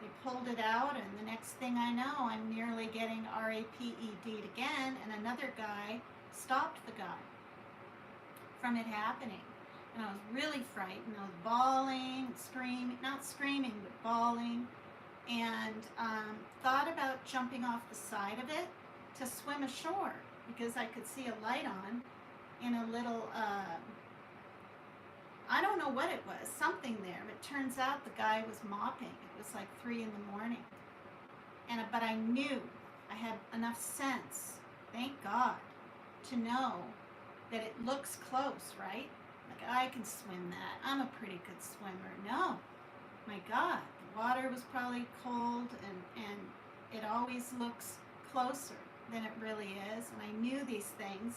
they pulled it out, and the next thing I know, I'm nearly getting RAPED'd again, and another guy stopped the guy from it happening. And I was really frightened. I was bawling, screaming, not screaming, but bawling, and thought about jumping off the side of it to swim ashore, because I could see a light on in a little, I don't know what it was, something there. But it turns out the guy was mopping. It was like 3 a.m. But I knew, I had enough sense, thank God, to know that it looks close, right? Like, I can swim that. I'm a pretty good swimmer. No, my God, the water was probably cold, and it always looks closer than it really is. And I knew these things,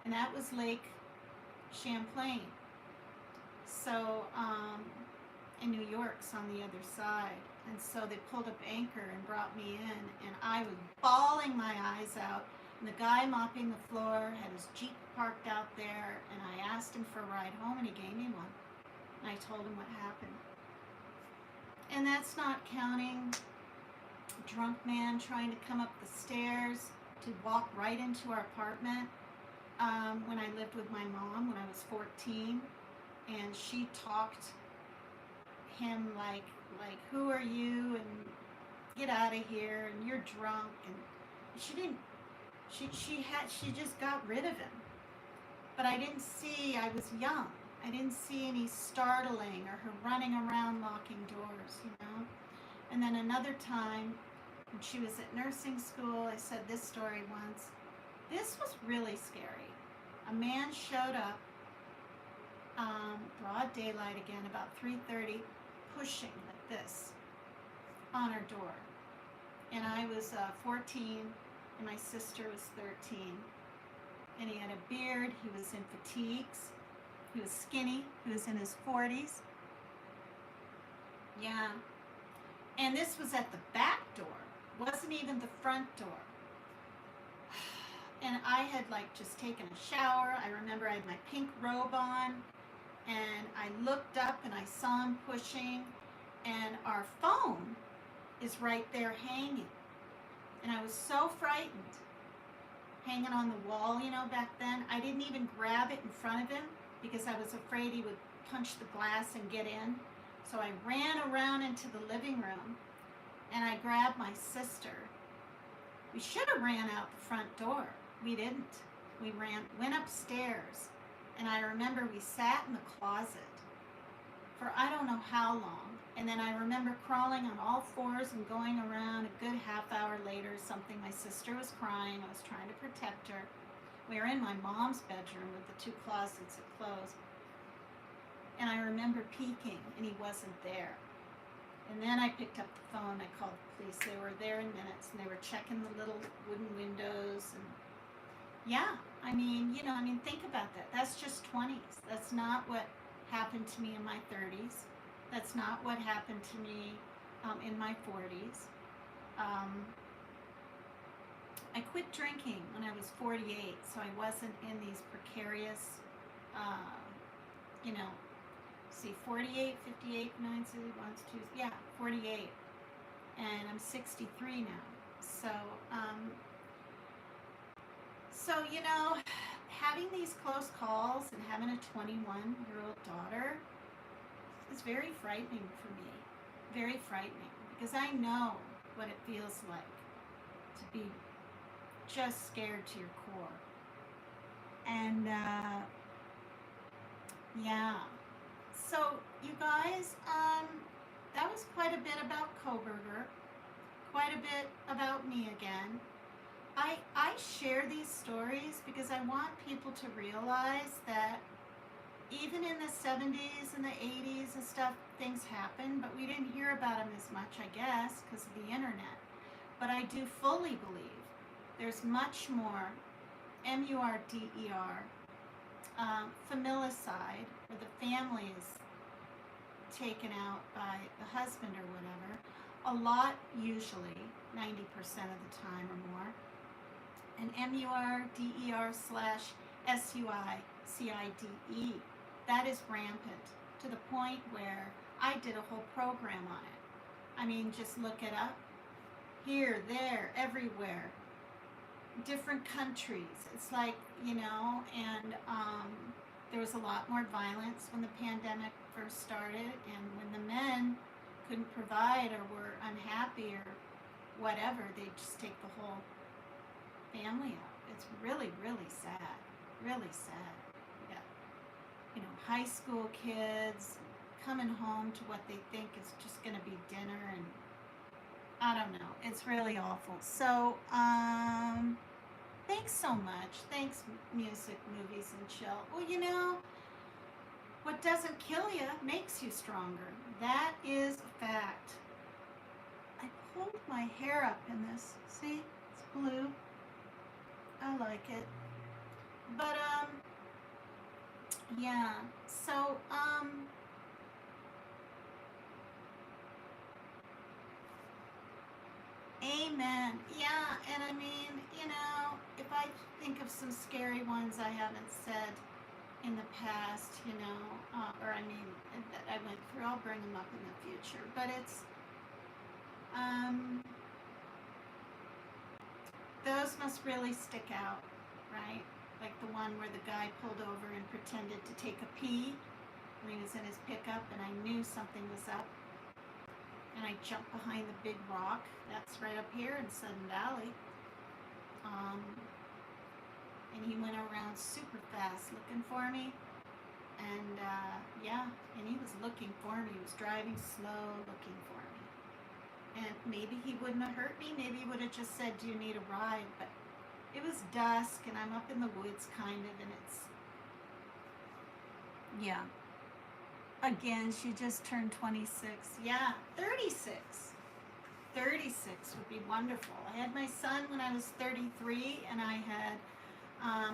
and that was Lake Champlain. So, in New York's on the other side. And so they pulled up anchor and brought me in, and I was bawling my eyes out. And the guy mopping the floor had his Jeep parked out there, and I asked him for a ride home, and he gave me one. And I told him what happened. And that's not counting a drunk man trying to come up the stairs to walk right into our apartment when I lived with my mom when I was 14. And she talked him like, who are you, and get out of here, and you're drunk. And she didn't, she just got rid of him. But I didn't see, I was young, I didn't see any startling or her running around locking doors, And then another time, when she was at nursing school, I said this story once. This was really scary. A man showed up, broad daylight again, about 3:30, pushing like this on her door. And I was 14, and my sister was 13. And he had a beard, he was in fatigues, he was skinny, he was in his 40s. Yeah. And this was at the back door, wasn't even the front door. And I had just taken a shower. I remember I had my pink robe on, and I looked up and I saw him pushing, and our phone is right there hanging. And I was so frightened. hanging on the wall, you know, back then. I didn't even grab it in front of him because I was afraid he would punch the glass and get in. So I ran around into the living room and I grabbed my sister. We should have ran out the front door. We didn't. We went upstairs, and I remember we sat in the closet for I don't know how long. And then I remember crawling on all fours and going around. A good half hour later, something, my sister was crying. I was trying to protect her. We were in my mom's bedroom with the two closets that closed. And I remember peeking, and he wasn't there. And then I picked up the phone. I called the police. They were there in minutes, and they were checking the little wooden windows. And yeah, I mean, you know, think about that. That's just 20s. That's not what happened to me in my 30s. That's not what happened to me in my 40s. I quit drinking when I was 48, so I wasn't in these precarious, you know, see, 48, 58, 9, 2, yeah, 48. And I'm 63 now. So, you know, having these close calls and having a 21-year-old daughter is very frightening for me. Very frightening. Because I know what it feels like to be just scared to your core. And, yeah. So, you guys, that was quite a bit about Coburger, quite a bit about me again. I share these stories because I want people to realize that even in the 70s and the 80s and stuff, things happened, but we didn't hear about them as much, I guess, because of the internet. But I do fully believe there's much more MURDER, familicide, where the family is taken out by the husband or whatever, a lot, usually 90% of the time or more, and MURDER/SUICIDE. That is rampant to the point where I did a whole program on it. I mean, just look it up. Here, there, everywhere. Different countries. It's like, you know, and there was a lot more violence when the pandemic first started, and when the men couldn't provide or were unhappy or whatever, they'd just take the whole family out. It's really, really sad. Really sad. You got, you know, high school kids coming home to what they think is just going to be dinner, and I don't know. It's really awful. So, thanks so much. Thanks, music, movies, and chill. Well, you know, what doesn't kill you makes you stronger. That is a fact. I pulled my hair up in this. See? It's blue. I like it. But, yeah. So, amen. Yeah, and I mean, you know, if I think of some scary ones I haven't said in the past, you know, or I mean, that I went through, I'll bring them up in the future. But it's, those must really stick out, right? Like the one where the guy pulled over and pretended to take a pee when he was in his pickup, and I knew something was up. And I jumped behind the big rock. That's right up here in Sudden Valley. And he went around super fast looking for me. And yeah, and he was looking for me. He was driving slow, looking for me. And maybe he wouldn't have hurt me. Maybe he would have just said, "Do you need a ride?" But it was dusk, and I'm up in the woods, kind of, and it's, yeah. Again, she just turned 26. Yeah, 36. 36 would be wonderful. I had my son when I was 33, and I had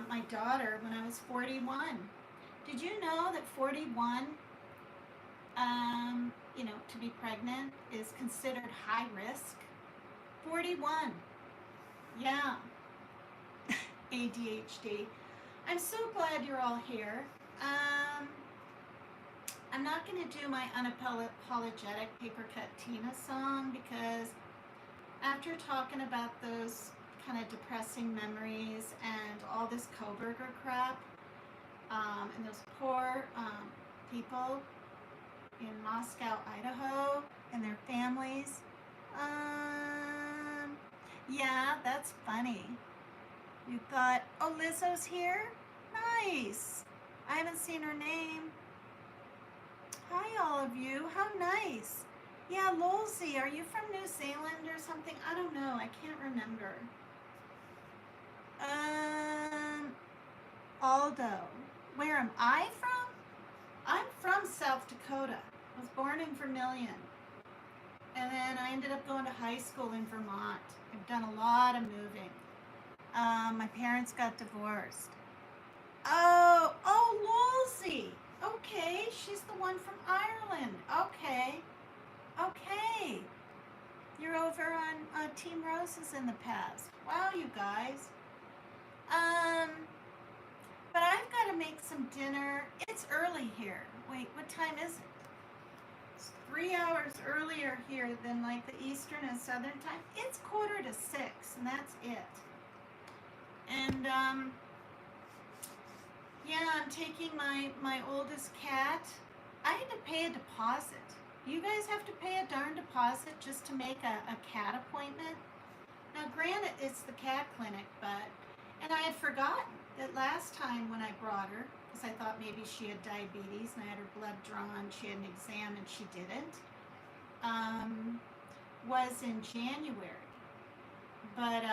my daughter when I was 41. Did you know that 41, you know, to be pregnant is considered high risk? 41. Yeah. ADHD. I'm so glad you're all here. I'm not going to do my unapologetic Paper Cut Tina song because after talking about those kind of depressing memories and all this Koberger crap. And those poor people in Moscow, Idaho, and their families. Yeah, that's funny. You thought, oh, Lizzo's here? Nice. I haven't seen her name. Hi, all of you. How nice. Yeah, Lolsey, are you from New Zealand or something? I don't know. I can't remember. Aldo. Where am I from? I'm from South Dakota. I was born in Vermilion. And then I ended up going to high school in Vermont. I've done a lot of moving. My parents got divorced. Oh, Lolsey. Okay, she's the one from Ireland. Okay. You're over on Team Roses in the past. Wow, you guys. But I've got to make some dinner. It's early here. Wait, what time is it? It's 3 hours earlier here than like the Eastern and Southern time. It's 5:45, and that's it. And yeah, I'm taking my oldest cat. I had to pay a deposit. You guys have to pay a darn deposit just to make a cat appointment? Now, granted, it's the cat clinic, and I had forgotten that last time when I brought her, because I thought maybe she had diabetes and I had her blood drawn, she had an exam and she didn't, was in January. But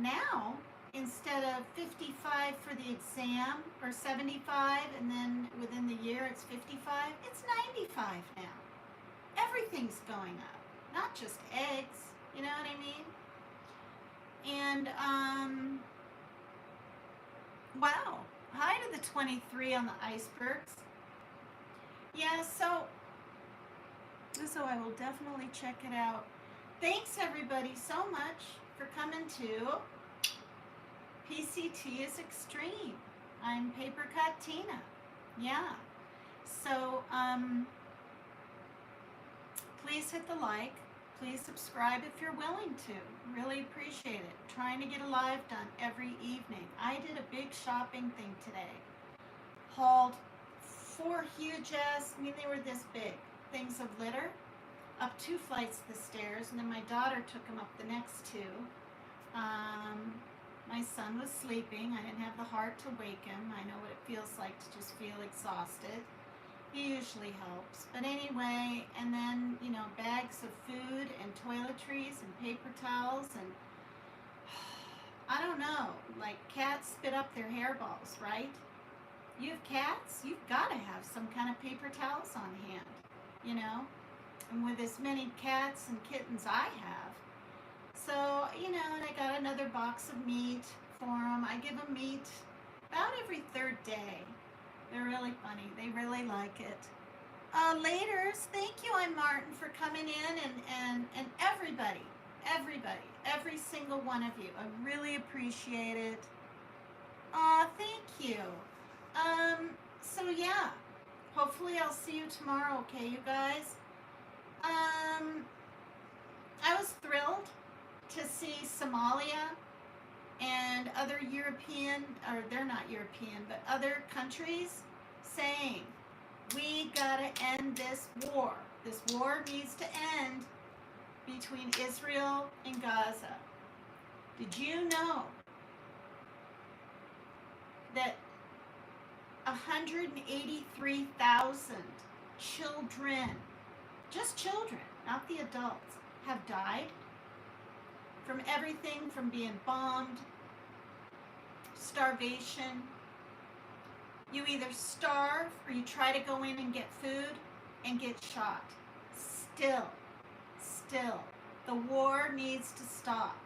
now, instead of 55 for the exam, or 75, and then within the year it's 55, it's 95 now. Everything's going up, not just eggs, you know what I mean? And, wow, hi to the 23 on the icebergs. Yeah, so I will definitely check it out. Thanks, everybody, so much for coming to PCT is Extreme. I'm Paper Cut Tina. Yeah. So, please hit the like. Please subscribe if you're willing to. Really appreciate it. Trying to get a live done every evening. I did a big shopping thing today. Hauled 4 huge ass, they were this big, things of litter up 2 flights of the stairs, and then my daughter took them up the next 2. My son was sleeping. I didn't have the heart to wake him. I know what it feels like to just feel exhausted. He usually helps. But anyway, and then, bags of food and toiletries and paper towels and, I don't know, like cats spit up their hairballs, right? You have cats, you've got to have some kind of paper towels on hand, And with as many cats and kittens I have, so, and I got another box of meat for them. I give them meat about every 3rd day. They're really funny. They really like it. Laters, thank you, I'm Martin, for coming in, and everybody, every single one of you. I really appreciate it. Thank you. So yeah, hopefully I'll see you tomorrow, okay, you guys? I was thrilled to see Somalia and other European, or they're not European, but other countries saying, we gotta end this war. This war needs to end between Israel and Gaza. Did you know that 183,000 children, just children, not the adults, have died from everything from being bombed, starvation. You either starve or you try to go in and get food and get shot. Still, the war needs to stop.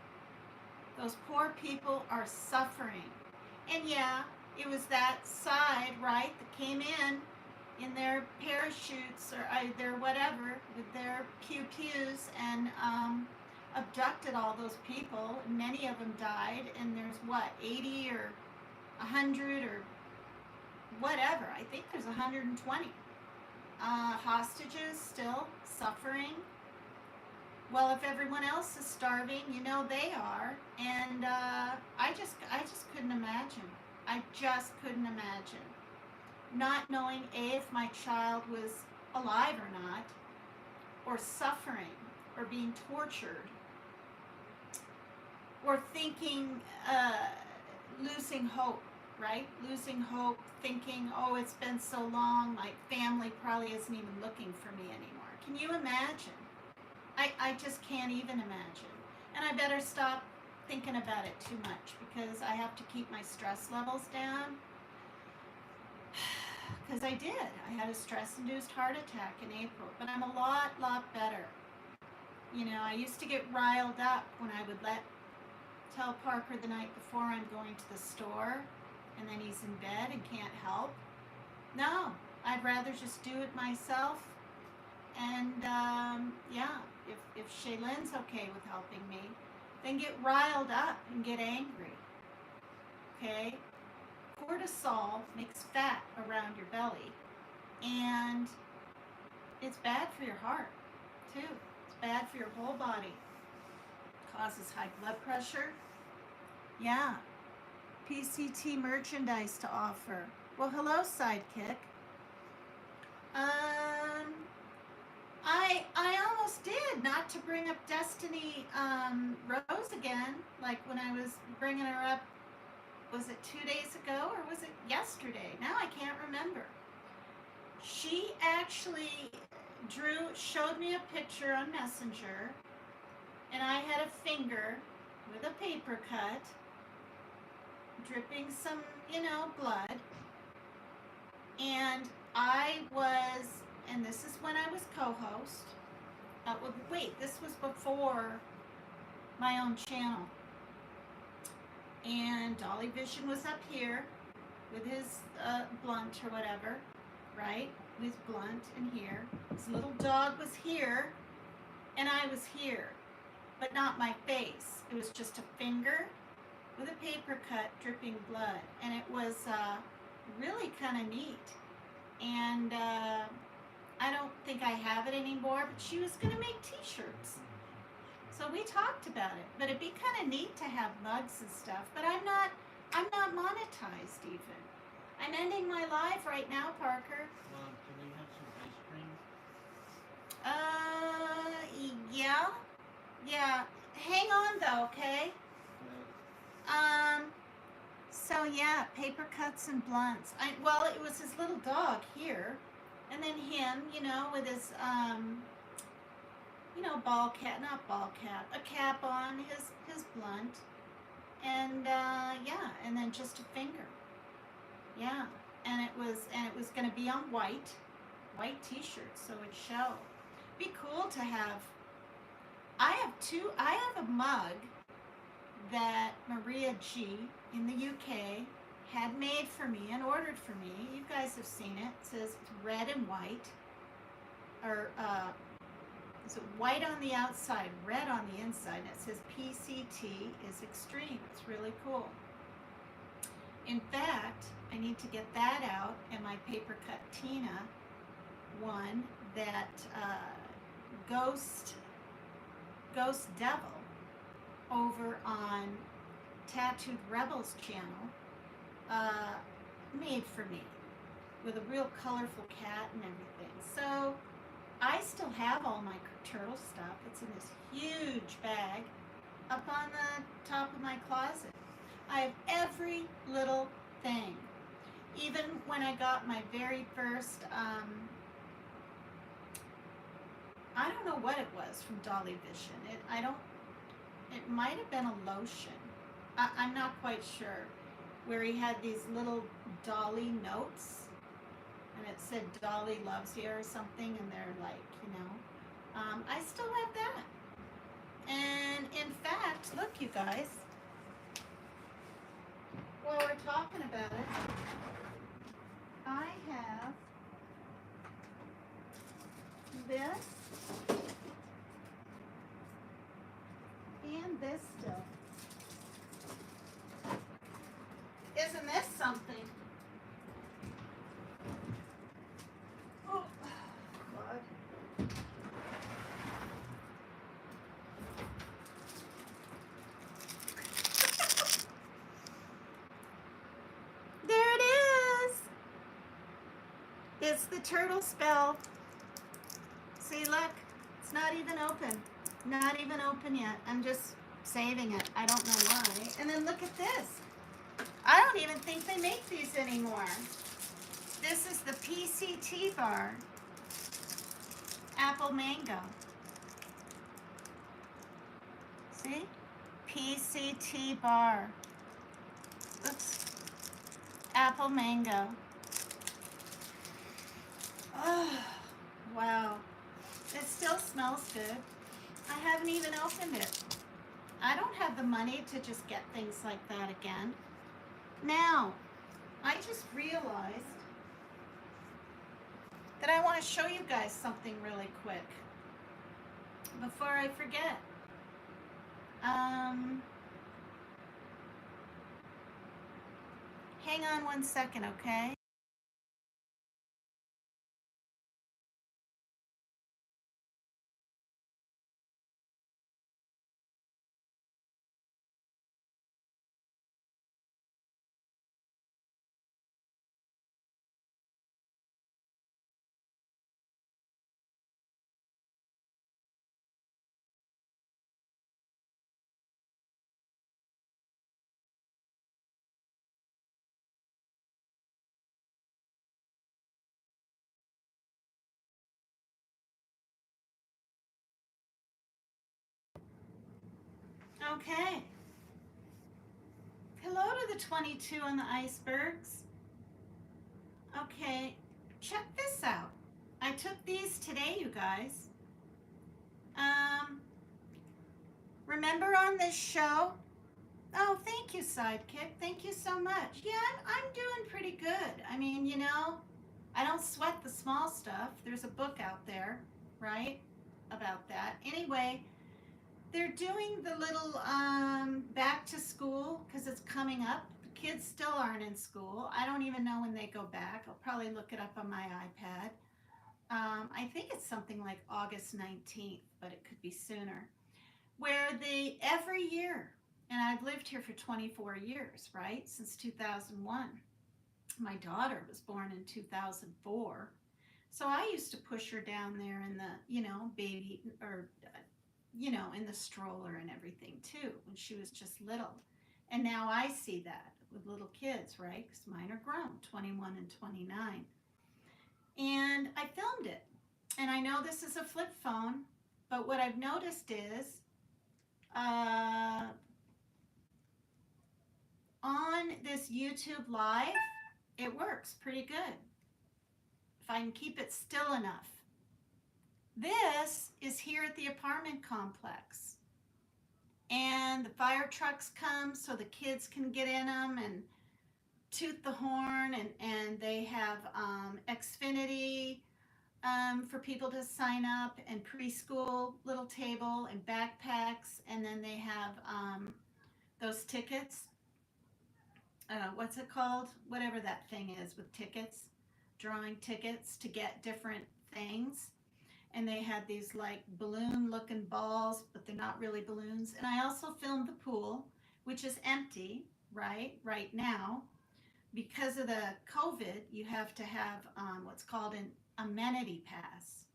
Those poor people are suffering. And yeah, it was that side, right, that came in their parachutes or their whatever, with their pew-pews, and abducted all those people. Many of them died, and there's 80 or 100 or whatever. I think there's 120 hostages still suffering. Well, if everyone else is starving, you know they are, and I just couldn't imagine. I just couldn't imagine not knowing if my child was alive or not, or suffering, or being tortured, or thinking, losing hope, right? Losing hope, thinking, oh, it's been so long, my family probably isn't even looking for me anymore. Can you imagine? I just can't even imagine. And I better stop thinking about it too much because I have to keep my stress levels down. Because I did. I had a stress-induced heart attack in April, but I'm a lot better. You know, I used to get riled up when I would tell Parker the night before I'm going to the store, and then he's in bed and can't help. No, I'd rather just do it myself. And yeah, if Shaylin's okay with helping me, then get riled up and get angry. Okay? Cortisol makes fat around your belly, and it's bad for your heart too. It's bad for your whole body. Causes high blood pressure. Yeah. PCT merchandise to offer. Well, hello, sidekick. I almost did not to bring up Destiny Rose again, like when I was bringing her up. Was it 2 days ago or was it yesterday? Now I can't remember. She actually showed me a picture on Messenger, and I had a finger with a paper cut, dripping some, blood. And and this is when I was co-host. Wait, this was before my own channel. And Dolly Vision was up here with his blunt or whatever, right? His blunt in here. His little dog was here, and I was here, but not my face. It was just a finger with a paper cut dripping blood, and it was really kind of neat. And I don't think I have it anymore, but she was going to make t-shirts. So we talked about it, but it'd be kind of neat to have mugs and stuff, but I'm not monetized even. I'm ending my live right now, Parker. Mom, can we have some ice cream? Yeah. Hang on though, okay? So yeah, paper cuts and blunts. Well, it was his little dog here, and then him, with his a cap on his blunt, and yeah, and then just a finger. Yeah, and it was going to be on white t-shirts, so it'd show. Be cool to have. I have a mug that Maria G in the UK had made for me and ordered for me. You guys have seen it. It says it's red and white, or is it white on the outside, red on the inside, and it says PCT is extreme. It's really cool. In fact, I need to get that out, and my paper cut Tina one that Ghost Devil over on Tattooed Rebels channel made for me with a real colorful cat and everything. So I still have all my turtle stuff. It's in this huge bag up on the top of my closet. I have every little thing. Even when I got my very first, I don't know what it was from Dolly Vision. It might have been a lotion. I'm not quite sure. Where he had these little Dolly notes, and it said Dolly loves you or something, and they're like, I still have that. And in fact, look, you guys, while we're talking about it, I have this and this still. Isn't this something? Oh, God. the turtle spell. See, look, it's not even open. Not even open yet. I'm just saving it. I don't know why. And then look at this. I don't even think they make these anymore. This is the PCT bar. Apple mango. See? PCT bar. Oops. Apple mango. Oh, wow. It still smells good. I haven't even opened it. I don't have the money to just get things like that again. Now, I just realized that I want to show you guys something really quick before I forget. Hang on one second, okay? Okay. Hello to the 22 on the icebergs. Okay, check this out. I took these today, you guys. Remember on this show? Oh, thank you, Sidekick. Thank you so much. Yeah, I'm doing pretty good. I mean, you know, I don't sweat the small stuff. There's a book out there, right, about that. Anyway, they're doing the little back to school because it's coming up. The kids still aren't in school. I don't even know when they go back. I'll probably look it up on my iPad. I think it's something like August 19th, but it could be sooner. Where they every year, and I've lived here for 24 years, right? Since 2001. My daughter was born in 2004. So I used to push her down there in the, baby or, in the stroller and everything too when she was just little. And now I see that with little kids, right? Because mine are grown, 21 and 29. And I filmed it. And I know this is a flip phone, but what I've noticed is uh, on this YouTube Live, it works pretty good if I can keep it still enough. This is here at the apartment complex. And the fire trucks come so the kids can get in them and toot the horn. And they have Xfinity for people to sign up, and preschool little table and backpacks. And then they have those tickets. What's it called? Whatever that thing is with tickets, drawing tickets to get different things. And they had these like balloon looking balls, but they're not really balloons. And I also filmed the pool, which is empty, right now. Because of the COVID, you have to have what's called an amenity pass.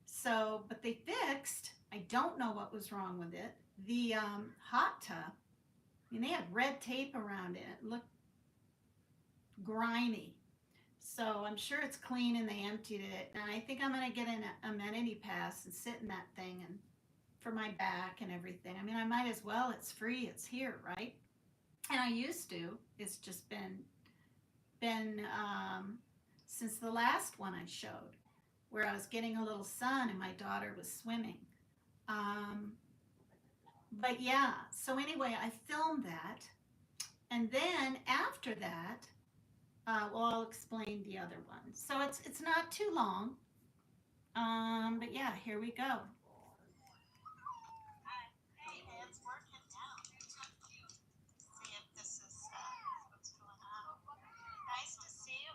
So, but they fixed, I don't know what was wrong with it, the hot tub. I mean, they had red tape around it. It looked grimy. So I'm sure it's clean and they emptied it. And I think I'm going to get an amenity pass and sit in that thing and for my back and everything. I mean, I might as well. It's free. It's here, right? And I used to. It's just been since the last one I showed, where I was getting a little sun and my daughter was swimming. Um, but yeah. So anyway, I filmed that, and then after that, well, I'll explain the other one. So it's not too long. But yeah, here we go.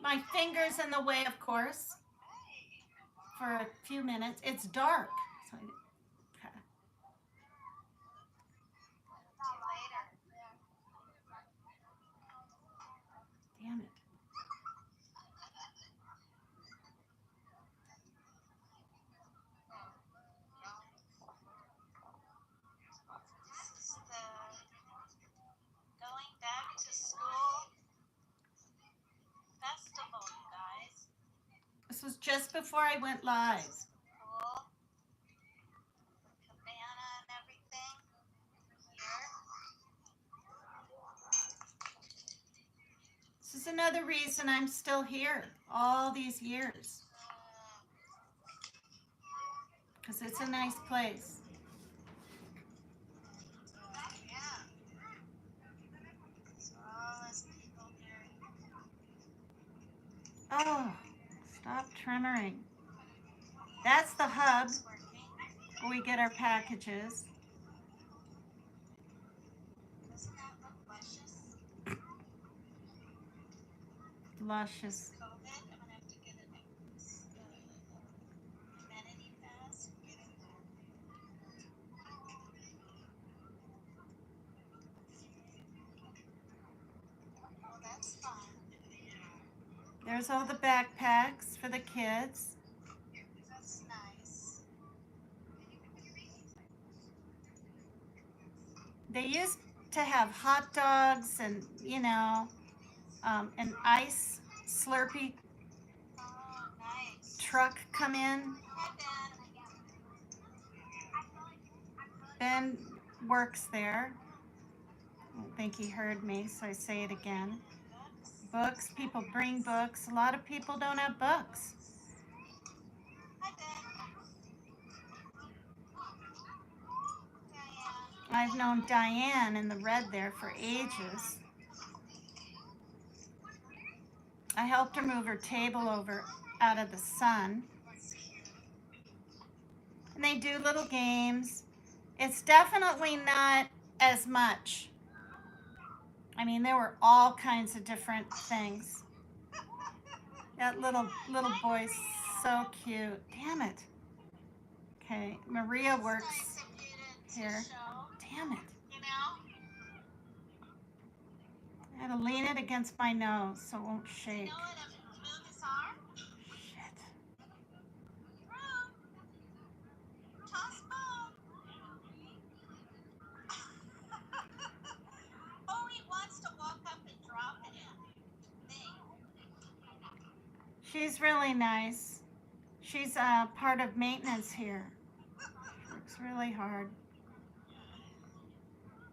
My finger's in the way, of course, for a few minutes. It's dark. So okay. Damn it. just before I went live. Cool. Cabana and everything. Here. This is another reason I'm still here all these years. Because it's a nice place. Yeah. So all those people here. Oh, stop tremoring. That's the hub It's working. where we get our packages. Doesn't that look luscious? Luscious. COVID, I'm gonna have to get an amenity pass. Get in there. Oh, that's fun. There's all the backpacks for the kids. That's nice. They used to have hot dogs and, an ice Slurpee Oh, nice. truck come in. Hi, Ben Ben. works there. I don't think he heard me, so I say it again. Books, people bring books. A lot of people don't have books. Hi, Ben. Diane. I've known Diane in the red there for ages. I helped her move her table over out of the sun. And they do little games. It's definitely not as much. I mean, there were all kinds of different things. That little boy's so cute. Damn it. Okay, Maria works Nice of you to here. show, Damn it. you know? I had to lean it against my nose so it won't shake. You know what? Move his arm. Shit. Through. Toss ball. Oh, he wants to walk up and drop it in. Thing. She's really nice. She's part of maintenance here. She works really hard.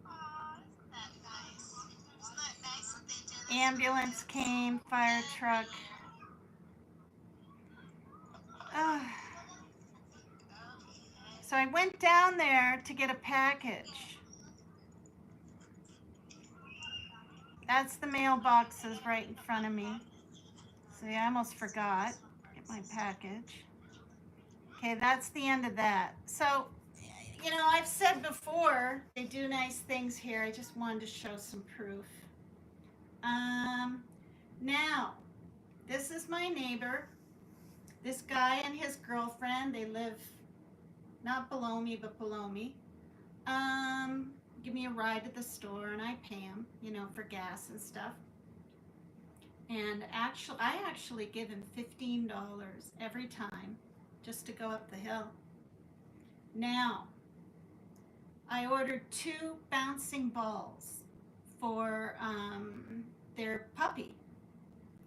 Aw, isn't that nice? Isn't that nice that they did this? Ambulance came, fire truck. So I went down there to get a package. That's the mailboxes right in front of me. See, I almost forgot. Get my package. Okay, that's the end of that. So, I've said before, they do nice things here. I just wanted to show some proof. Now, this is my neighbor. This guy and his girlfriend, they live not below me, but below me. Give me a ride to the store, and I pay him, for gas and stuff. And I actually give him $15 every time just to go up the hill. Now, I ordered 2 bouncing balls for their puppy,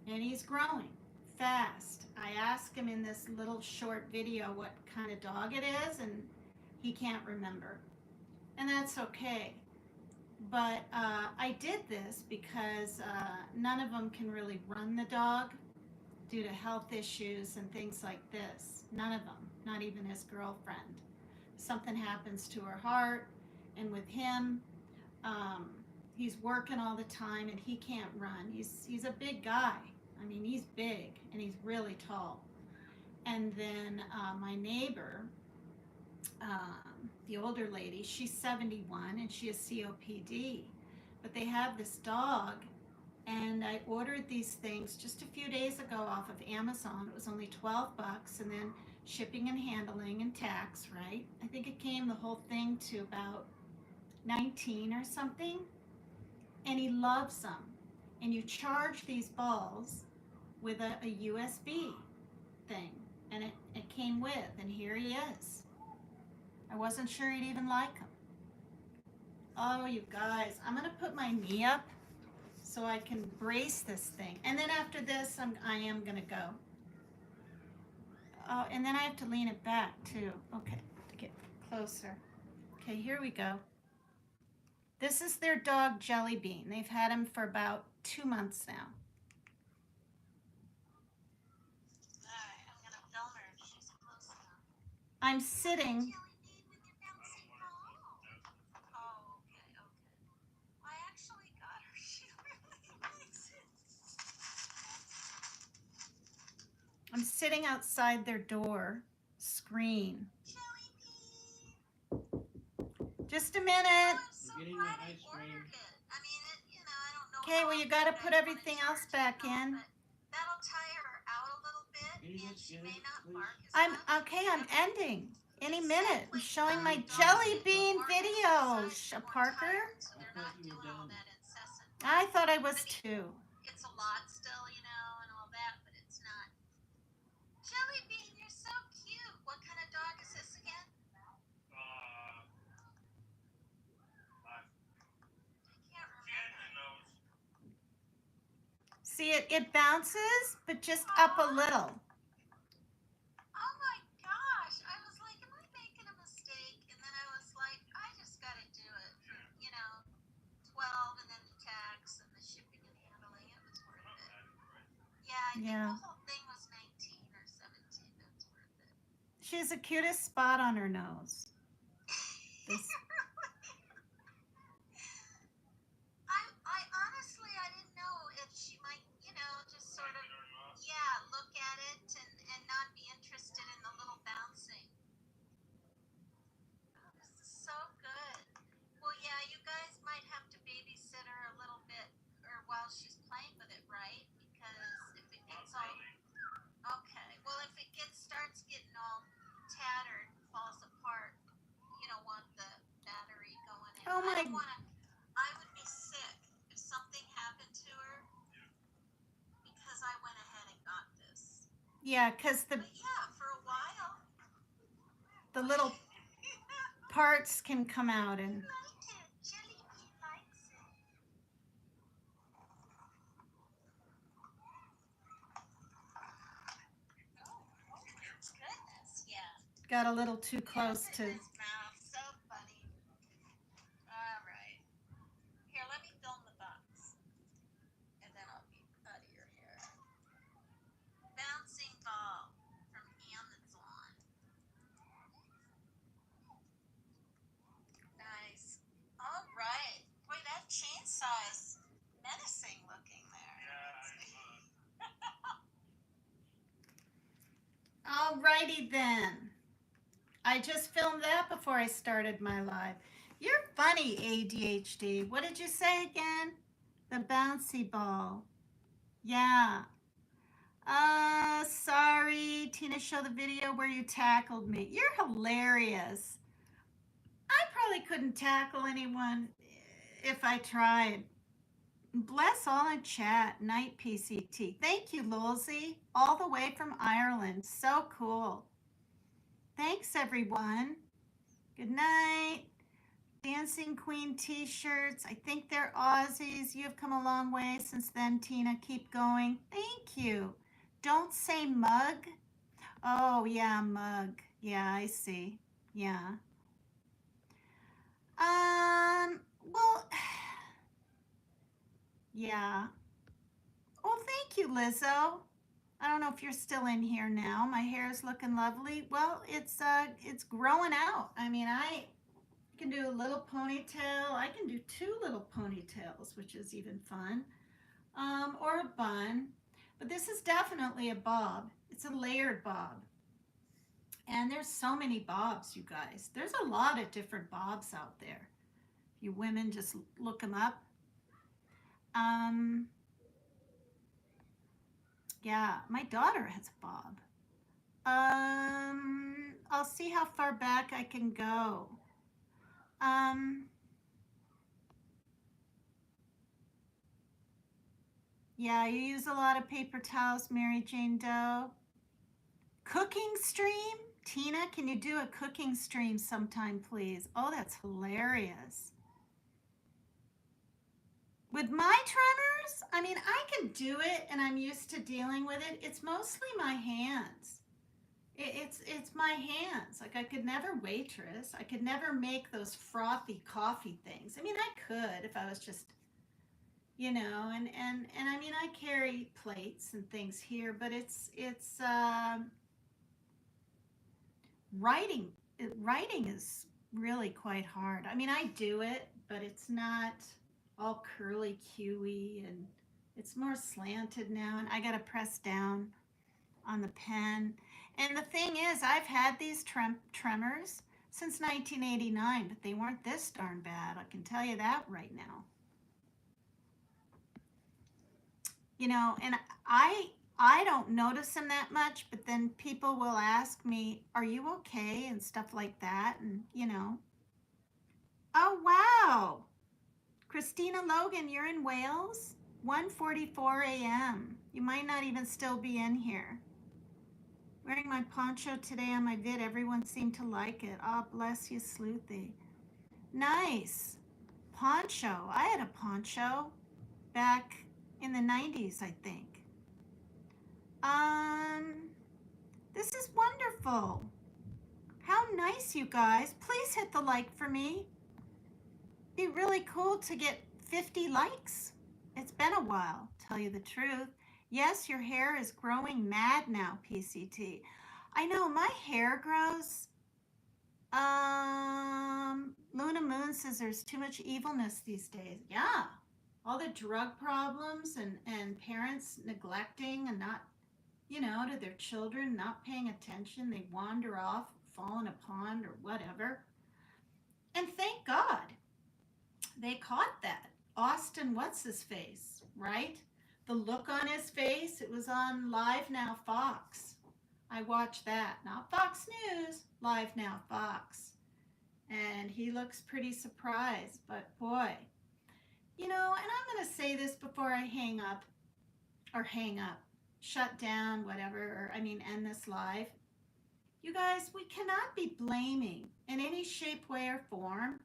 and he's growing fast. I asked him in this little short video what kind of dog it is, and he can't remember. And that's okay. But I did this because none of them can really run the dog due to health issues and things like this. None of them, not even his girlfriend. Something happens to her heart, and with him, he's working all the time and he can't run. He's a big guy. I mean, he's big and he's really tall. And then my neighbor, the older lady, she's 71 and she has COPD. But they have this dog, and I ordered these things just a few days ago off of Amazon. It was only $12, and then shipping and handling and tax, right? I think it came the whole thing to about 19 or something. And he loves them. And you charge these balls with a USB thing, and it came with, and here he is. I wasn't sure he'd even like them. Oh, you guys, I'm gonna put my knee up so I can brace this thing, and then after this I am gonna go. Oh, and then I have to lean it back too. Okay, to get closer. Okay, here we go. This is their dog Jelly Bean. They've had him for about 2 months now. Alright, I'm gonna film her if she's close enough. I'm sitting. Jelly bean with your bouncing ball. Oh, okay, okay. I actually got her. She really likes it. I'm sitting outside their door screen. Jelly bean. Just a minute. I'm so You're getting glad the I ice cream. ordered it. I mean, it, I don't know. Okay, how well, you often got to guys put wanna everything else charge back and all, in. but that'll tire her out a little bit, Can you and just she get may it, not please? bark as I'm much. okay. I'm ending any minute. I'm Exactly. showing my Dogs Jelly need Bean more video. exercise, they're more Parker. tired, so I they're thought not you were doing all done. that incessant I work. thought I was I mean, too. it's a lot still, and all that, but it's not. Jelly Bean, you're so cute. What kind of dog is this again? I can't remember. See, it bounces, but just up a little. Oh my gosh. I was like, am I making a mistake? And then I was like, I just got to do it for, 12 and then the tax and the shipping and handling. It was worth it. Yeah, I think Yeah. the whole thing was 19 or 17. That's worth it. She has the cutest spot on her nose. This. I honestly, I didn't know if she might, just sort of, look at it and not be interested in the little bouncing. Oh, this is so good. Well, yeah, you guys might have to babysit her a little bit, or while she's playing with it, right? Because if it gets all, okay, well, if it starts getting all tattered, falls apart, you don't want the battery going in. Oh my. I would be sick if something happened to her because I went ahead and got this. Yeah, because But yeah, for a while. the little parts can come out and. Like it. Jelly Bean likes it. Oh my goodness, yeah. Got a little too close Yes, to. in his mouth. So funny. All right. Here, let me film the box. And then I'll be out of your hair. Bouncing ball from Amazon. Nice. All right. Boy, that chainsaw is menacing looking there. Alrighty then. I just filmed that before I started my live. You're funny, ADHD. What did you say again? The bouncy ball. Yeah. Sorry. Tina, show the video where you tackled me. You're hilarious. I probably couldn't tackle anyone if I tried. Bless all in chat. Night PCT. Thank you, Lulzy. All the way from Ireland. So cool. Thanks, everyone. Good night. Dancing Queen t-shirts. I think they're Aussies. You've come a long way since then, Tina. Keep going. Thank you. Don't say mug. Oh, yeah, mug. Yeah, I see. Yeah. Well, yeah. Well, thank you, Lizzo. I don't know if you're still in here now. My hair is looking lovely. Well, it's growing out. I mean, I can do a little ponytail. I can do 2 little ponytails, which is even fun. Or a bun. But this is definitely a bob. It's a layered bob. And there's so many bobs, you guys. There's a lot of different bobs out there. You women just look them up. Yeah, my daughter has a bob. I'll see how far back I can go. Yeah, you use a lot of paper towels, Mary Jane Doe. Cooking stream? Tina, can you do a cooking stream sometime, please? Oh, that's hilarious. With my tremors, I mean, I can do it and I'm used to dealing with it. It's mostly my hands. It's my hands. Like I could never waitress. I could never make those frothy coffee things. I mean, I could if I was just, and I mean, I carry plates and things here, but it's writing. Writing is really quite hard. I mean, I do it, but it's not all curly Q-y, and it's more slanted now, and I got to press down on the pen. And the thing is, I've had these tremors since 1989, but they weren't this darn bad. I can tell you that right now. And I don't notice them that much, but then people will ask me, "Are you okay?" and stuff like that, and. Oh wow, Christina Logan, you're in Wales. 1:44 a.m. You might not even still be in here. Wearing my poncho today on my vid, everyone seemed to like it. Ah, oh, bless you, Sleuthy. Nice. Poncho. I had a poncho back in the 90s, I think. Um, this is wonderful. How nice, you guys. Please hit the like for me. Be really cool to get 50 likes. It's been a while, tell you the truth. Yes, your hair is growing mad now, PCT. I know my hair grows. Luna Moon says there's too much evilness these days. Yeah. All the drug problems and parents neglecting and not, to their children, not paying attention. They wander off, fall in a pond or whatever. And thank God they caught that. Austin, what's his face, right? The look on his face, it was on Live Now Fox. I watched that. Not Fox News, Live Now Fox. And he looks pretty surprised, but boy, and I'm going to say this before I hang up, shut down, whatever, or I mean, end this live. You guys, we cannot be blaming in any shape, way, or form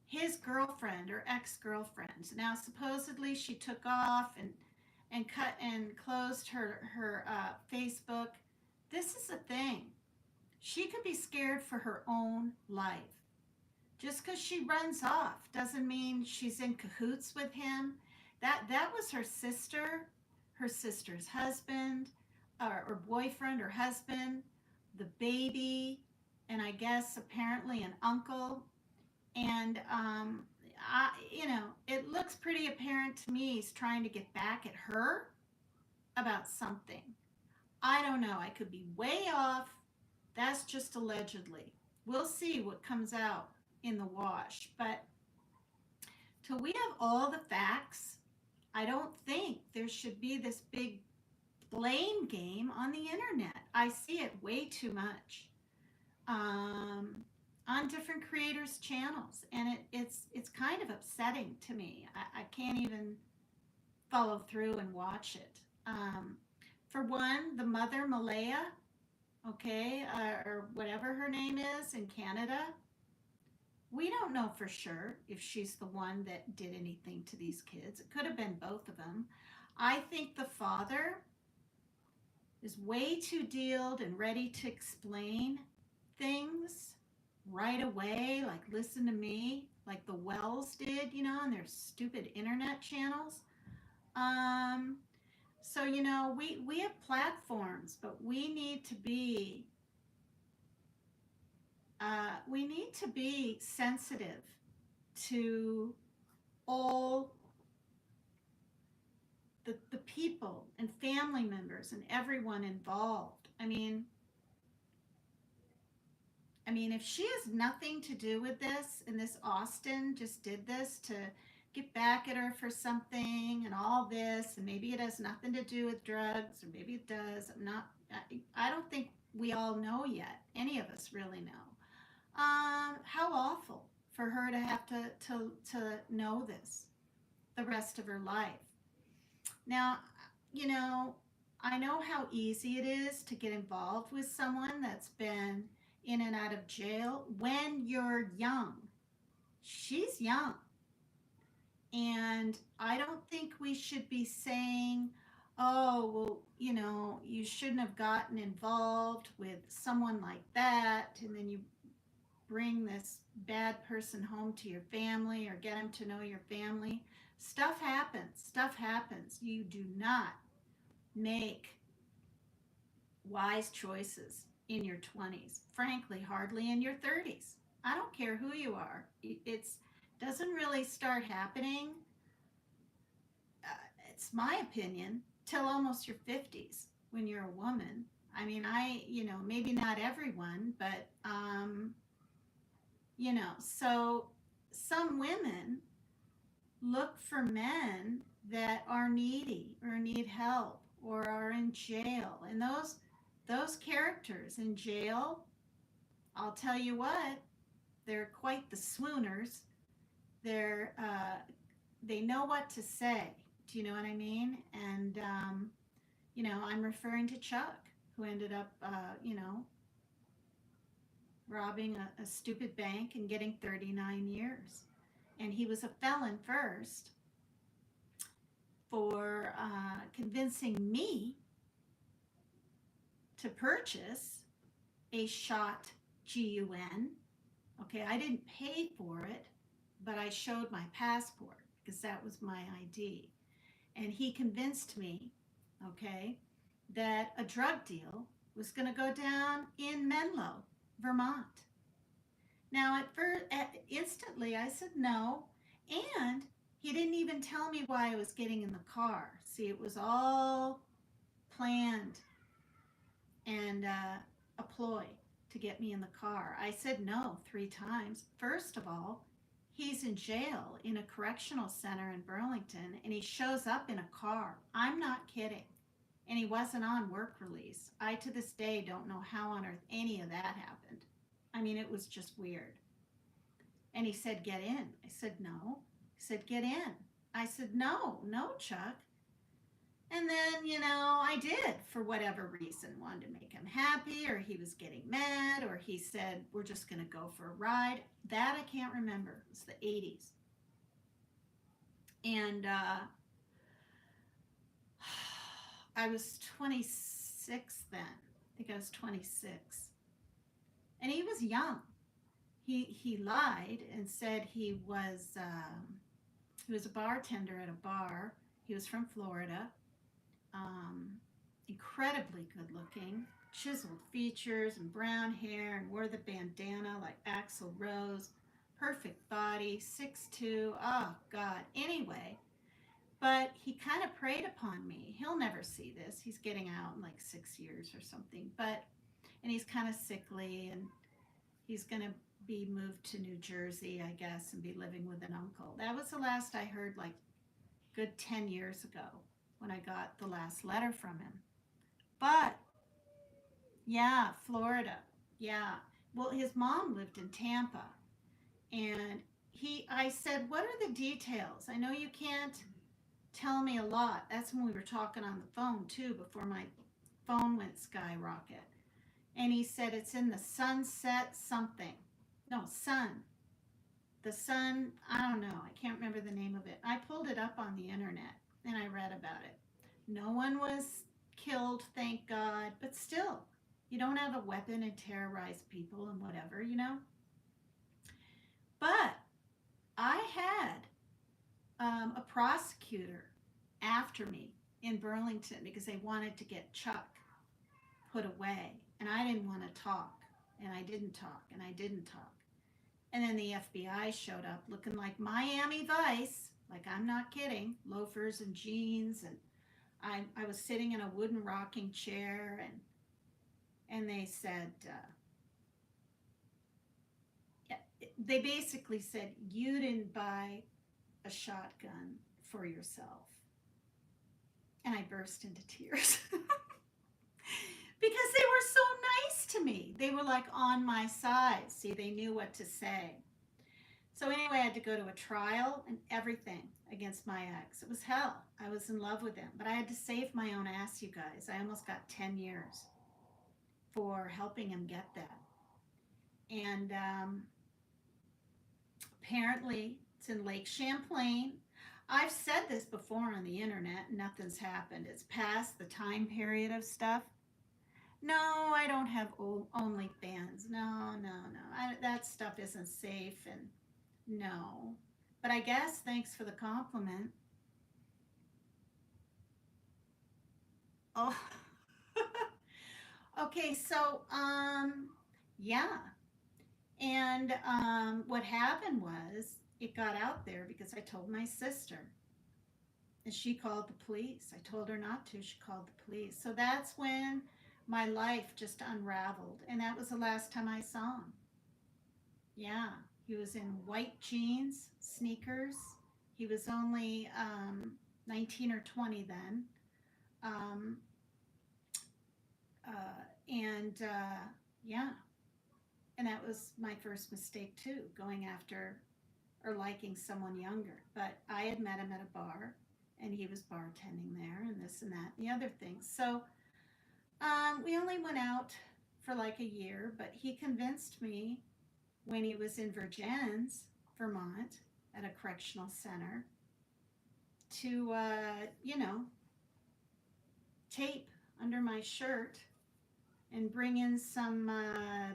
his girlfriend or ex-girlfriend. Now, supposedly she took off and cut and closed her Facebook. This is the thing. She could be scared for her own life. Just because she runs off doesn't mean she's in cahoots with him. That was her sister's husband, or boyfriend or husband, the baby, and I guess apparently an uncle. And it looks pretty apparent to me he's trying to get back at her about something. I don't know. I could be way off. That's just allegedly. We'll see what comes out in the wash. But till we have all the facts, I don't think there should be this big blame game on the internet. I see it way too much. On different creators' channels, and it's kind of upsetting to me. I can't even follow through and watch it. For one, the mother Malaya, okay, or whatever her name is in Canada, we don't know for sure if she's the one that did anything to these kids. It could have been both of them. I think the father is way too dealed and ready to explain things right away, like listen to me, like the Wells did, on their stupid internet channels. So we have platforms, but we need to be sensitive to all the people and family members and everyone involved. I mean, if she has nothing to do with this, and this Austin just did this to get back at her for something and all this, and maybe it has nothing to do with drugs, or maybe it does. I don't think we all know yet. Any of us really know. How awful for her to have to know this the rest of her life. Now, I know how easy it is to get involved with someone that's been in and out of jail when you're young. She's young. And I don't think we should be saying, oh, well, you shouldn't have gotten involved with someone like that. And then you bring this bad person home to your family or get them to know your family. Stuff happens. Stuff happens. You do not make wise choices in your 20s. Frankly, hardly in your 30s. I don't care who you are. It's doesn't really start happening, it's my opinion, till almost your 50s when you're a woman. I mean, maybe not everyone, but so some women look for men that are needy or need help or are in jail. And those characters in jail, I'll tell you what, they're quite the swooners. They know what to say. Do you know what I mean? And I'm referring to Chuck, who ended up, robbing a stupid bank and getting 39 years. And he was a felon first for convincing me to purchase a shot GUN. Okay, I didn't pay for it, but I showed my passport because that was my ID. And he convinced me, okay, that a drug deal was going to go down in Menlo, Vermont. Now, instantly, I said no, and he didn't even tell me why I was getting in the car. See, it was all planned and a ploy to get me in the car. I said no 3 times. First of all, he's in jail in a correctional center in Burlington, and he shows up in a car. I'm not kidding. And he wasn't on work release. I, to this day, don't know how on earth any of that happened. I mean, it was just weird. And he said, get in. I said, no. He said, get in. I said, no, no, Chuck. And then, I did for whatever reason. Wanted to make him happy, or he was getting mad, or he said, we're just going to go for a ride. That I can't remember. It was the 80s. And I was 26 then. I think I was 26. And he was young. He lied and said he was a bartender at a bar. He was from Florida. Um, Incredibly good looking, chiseled features and brown hair, and wore the bandana like Axl Rose. Perfect body, 6'2". Oh, God. Anyway, but he kind of preyed upon me. He'll never see this. He's getting out in like 6 years or something. And he's kind of sickly, and he's going to be moved to New Jersey, I guess, and be living with an uncle. That was the last I heard, like good 10 years ago when I got the last letter from him. But yeah, Florida. Yeah. Well, his mom lived in Tampa, and I said, "What are the details? I know you can't tell me a lot." That's when we were talking on the phone too, before my phone went skyrocket. And he said it's in the Sunset something. No, Sun. The Sun, I don't know. I can't remember the name of it. I pulled it up on the internet and I read about it. No one was killed, thank God, but still, you don't have a weapon and terrorize people and whatever. But I had a prosecutor after me in Burlington because they wanted to get Chuck put away. And I didn't want to talk. And I didn't talk. And I didn't talk. And then the FBI showed up looking like Miami Vice. Like, I'm not kidding. Loafers and jeans. And I was sitting in a wooden rocking chair. And they said, they basically said, you didn't buy a shotgun for yourself. And I burst into tears. Because they were so nice to me. They were like on my side. See, they knew what to say. So anyway, I had to go to a trial and everything against my ex. It was hell. I was in love with him. But I had to save my own ass, you guys. I almost got 10 years for helping him get that. And apparently, it's in Lake Champlain. I've said this before on the internet, and nothing's happened. It's past the time period of stuff. No, I don't have OnlyFans. No, no, no. That stuff isn't safe, and no. But I guess thanks for the compliment. Oh, okay. So, yeah. And what happened was it got out there because I told my sister, and she called the police. I told her not to. She called the police. So that's when my life just unraveled, and that was the last time I saw him. Yeah, he was in white jeans, sneakers. He was only 19 or 20 then. Um, and yeah, and that was my first mistake too, going after or liking someone younger. But I had met him at a bar, and he was bartending there, and this and that and the other things. So we only went out for like a year, but he convinced me when he was in Virgins, Vermont, at a correctional center to, tape under my shirt and bring in some, I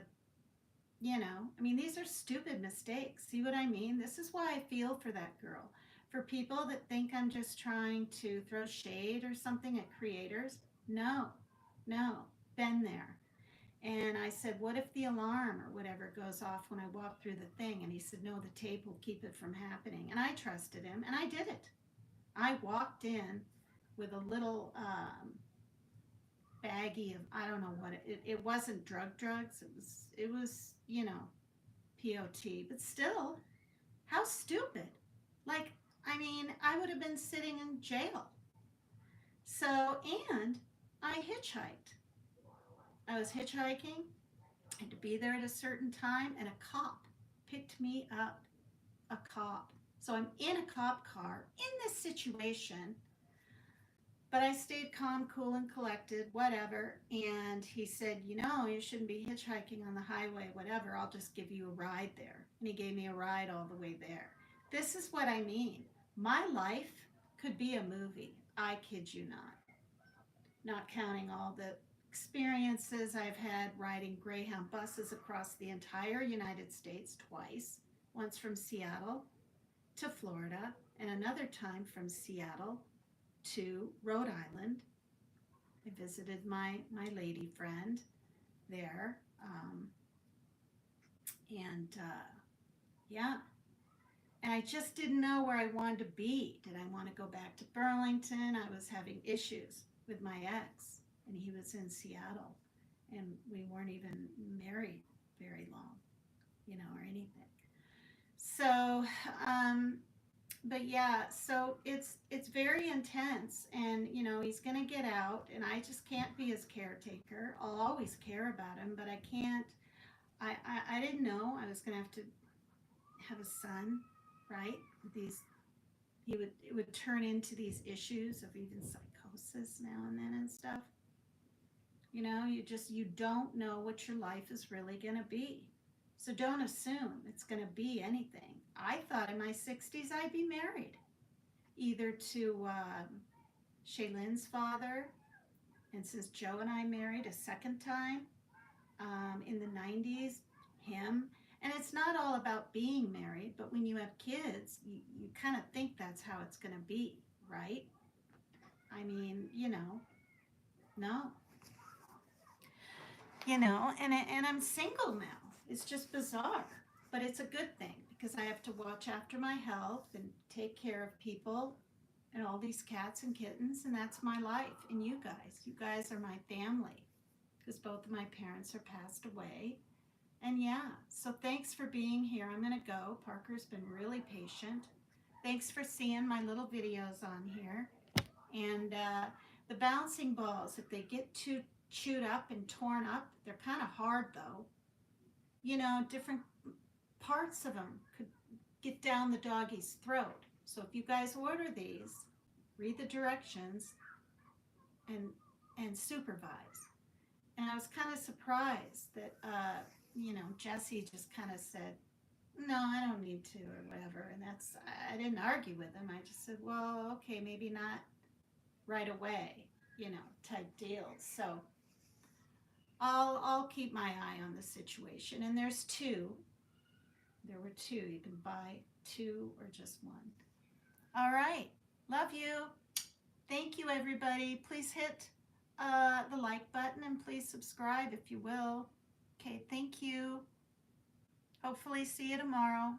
mean, these are stupid mistakes. See what I mean? This is why I feel for that girl. For people that think I'm just trying to throw shade or something at creators, no, no, been there. And I said, what if the alarm or whatever goes off when I walk through the thing? And he said, no, the tape will keep it from happening. And I trusted him, and I did it. I walked in with a little baggie of, I don't know what it wasn't drugs. It was POT, but still, how stupid. Like, I mean, I would have been sitting in jail. So, and I hitchhiked. I was hitchhiking, had to be there at a certain time, and a cop picked me up. A cop. So I'm in a cop car in this situation, but I stayed calm, cool, and collected, whatever. And he said, you shouldn't be hitchhiking on the highway, whatever. I'll just give you a ride there. And he gave me a ride all the way there. This is what I mean. My life could be a movie. I kid you not. Not counting all the experiences I've had riding Greyhound buses across the entire United States twice, once from Seattle to Florida, and another time from Seattle to Rhode Island. I visited my lady friend there, and yeah, and I just didn't know where I wanted to be. Did I want to go back to Burlington? I was having issues with my ex, and he was in Seattle, and we weren't even married very long, or anything. So, but yeah, so it's very intense, and he's gonna get out, and I just can't be his caretaker. I'll always care about him, but I can't. I didn't know I was gonna have to have a son, right? These it would turn into these issues of even psychosis now and then and stuff. You don't know what your life is really gonna be. So don't assume it's gonna be anything. I thought in my 60s I'd be married, either to Shaylin's father, and since Joe and I married a second time in the 90s, him. And it's not all about being married, but when you have kids, you kind of think that's how it's going to be, right? I mean, no. And I'm single now. It's just bizarre, but it's a good thing because I have to watch after my health and take care of people and all these cats and kittens, and that's my life. And you guys are my family because both of my parents are passed away. And yeah, so thanks for being here. I'm going to go. Parker's been really patient. Thanks for seeing my little videos on here. And the bouncing balls, if they get too chewed up and torn up, they're kind of hard though. Different parts of them could get down the doggy's throat. So if you guys order these, read the directions and supervise. And I was kind of surprised that Jesse just kind of said, no, I don't need to or whatever. And I didn't argue with him. I just said, well, okay, maybe not right away, type deals. So I'll keep my eye on the situation. And there's two. There were two. You can buy two or just one. All right. Love you. Thank you, everybody. Please hit the like button and please subscribe if you will. Okay, thank you. Hopefully, see you tomorrow.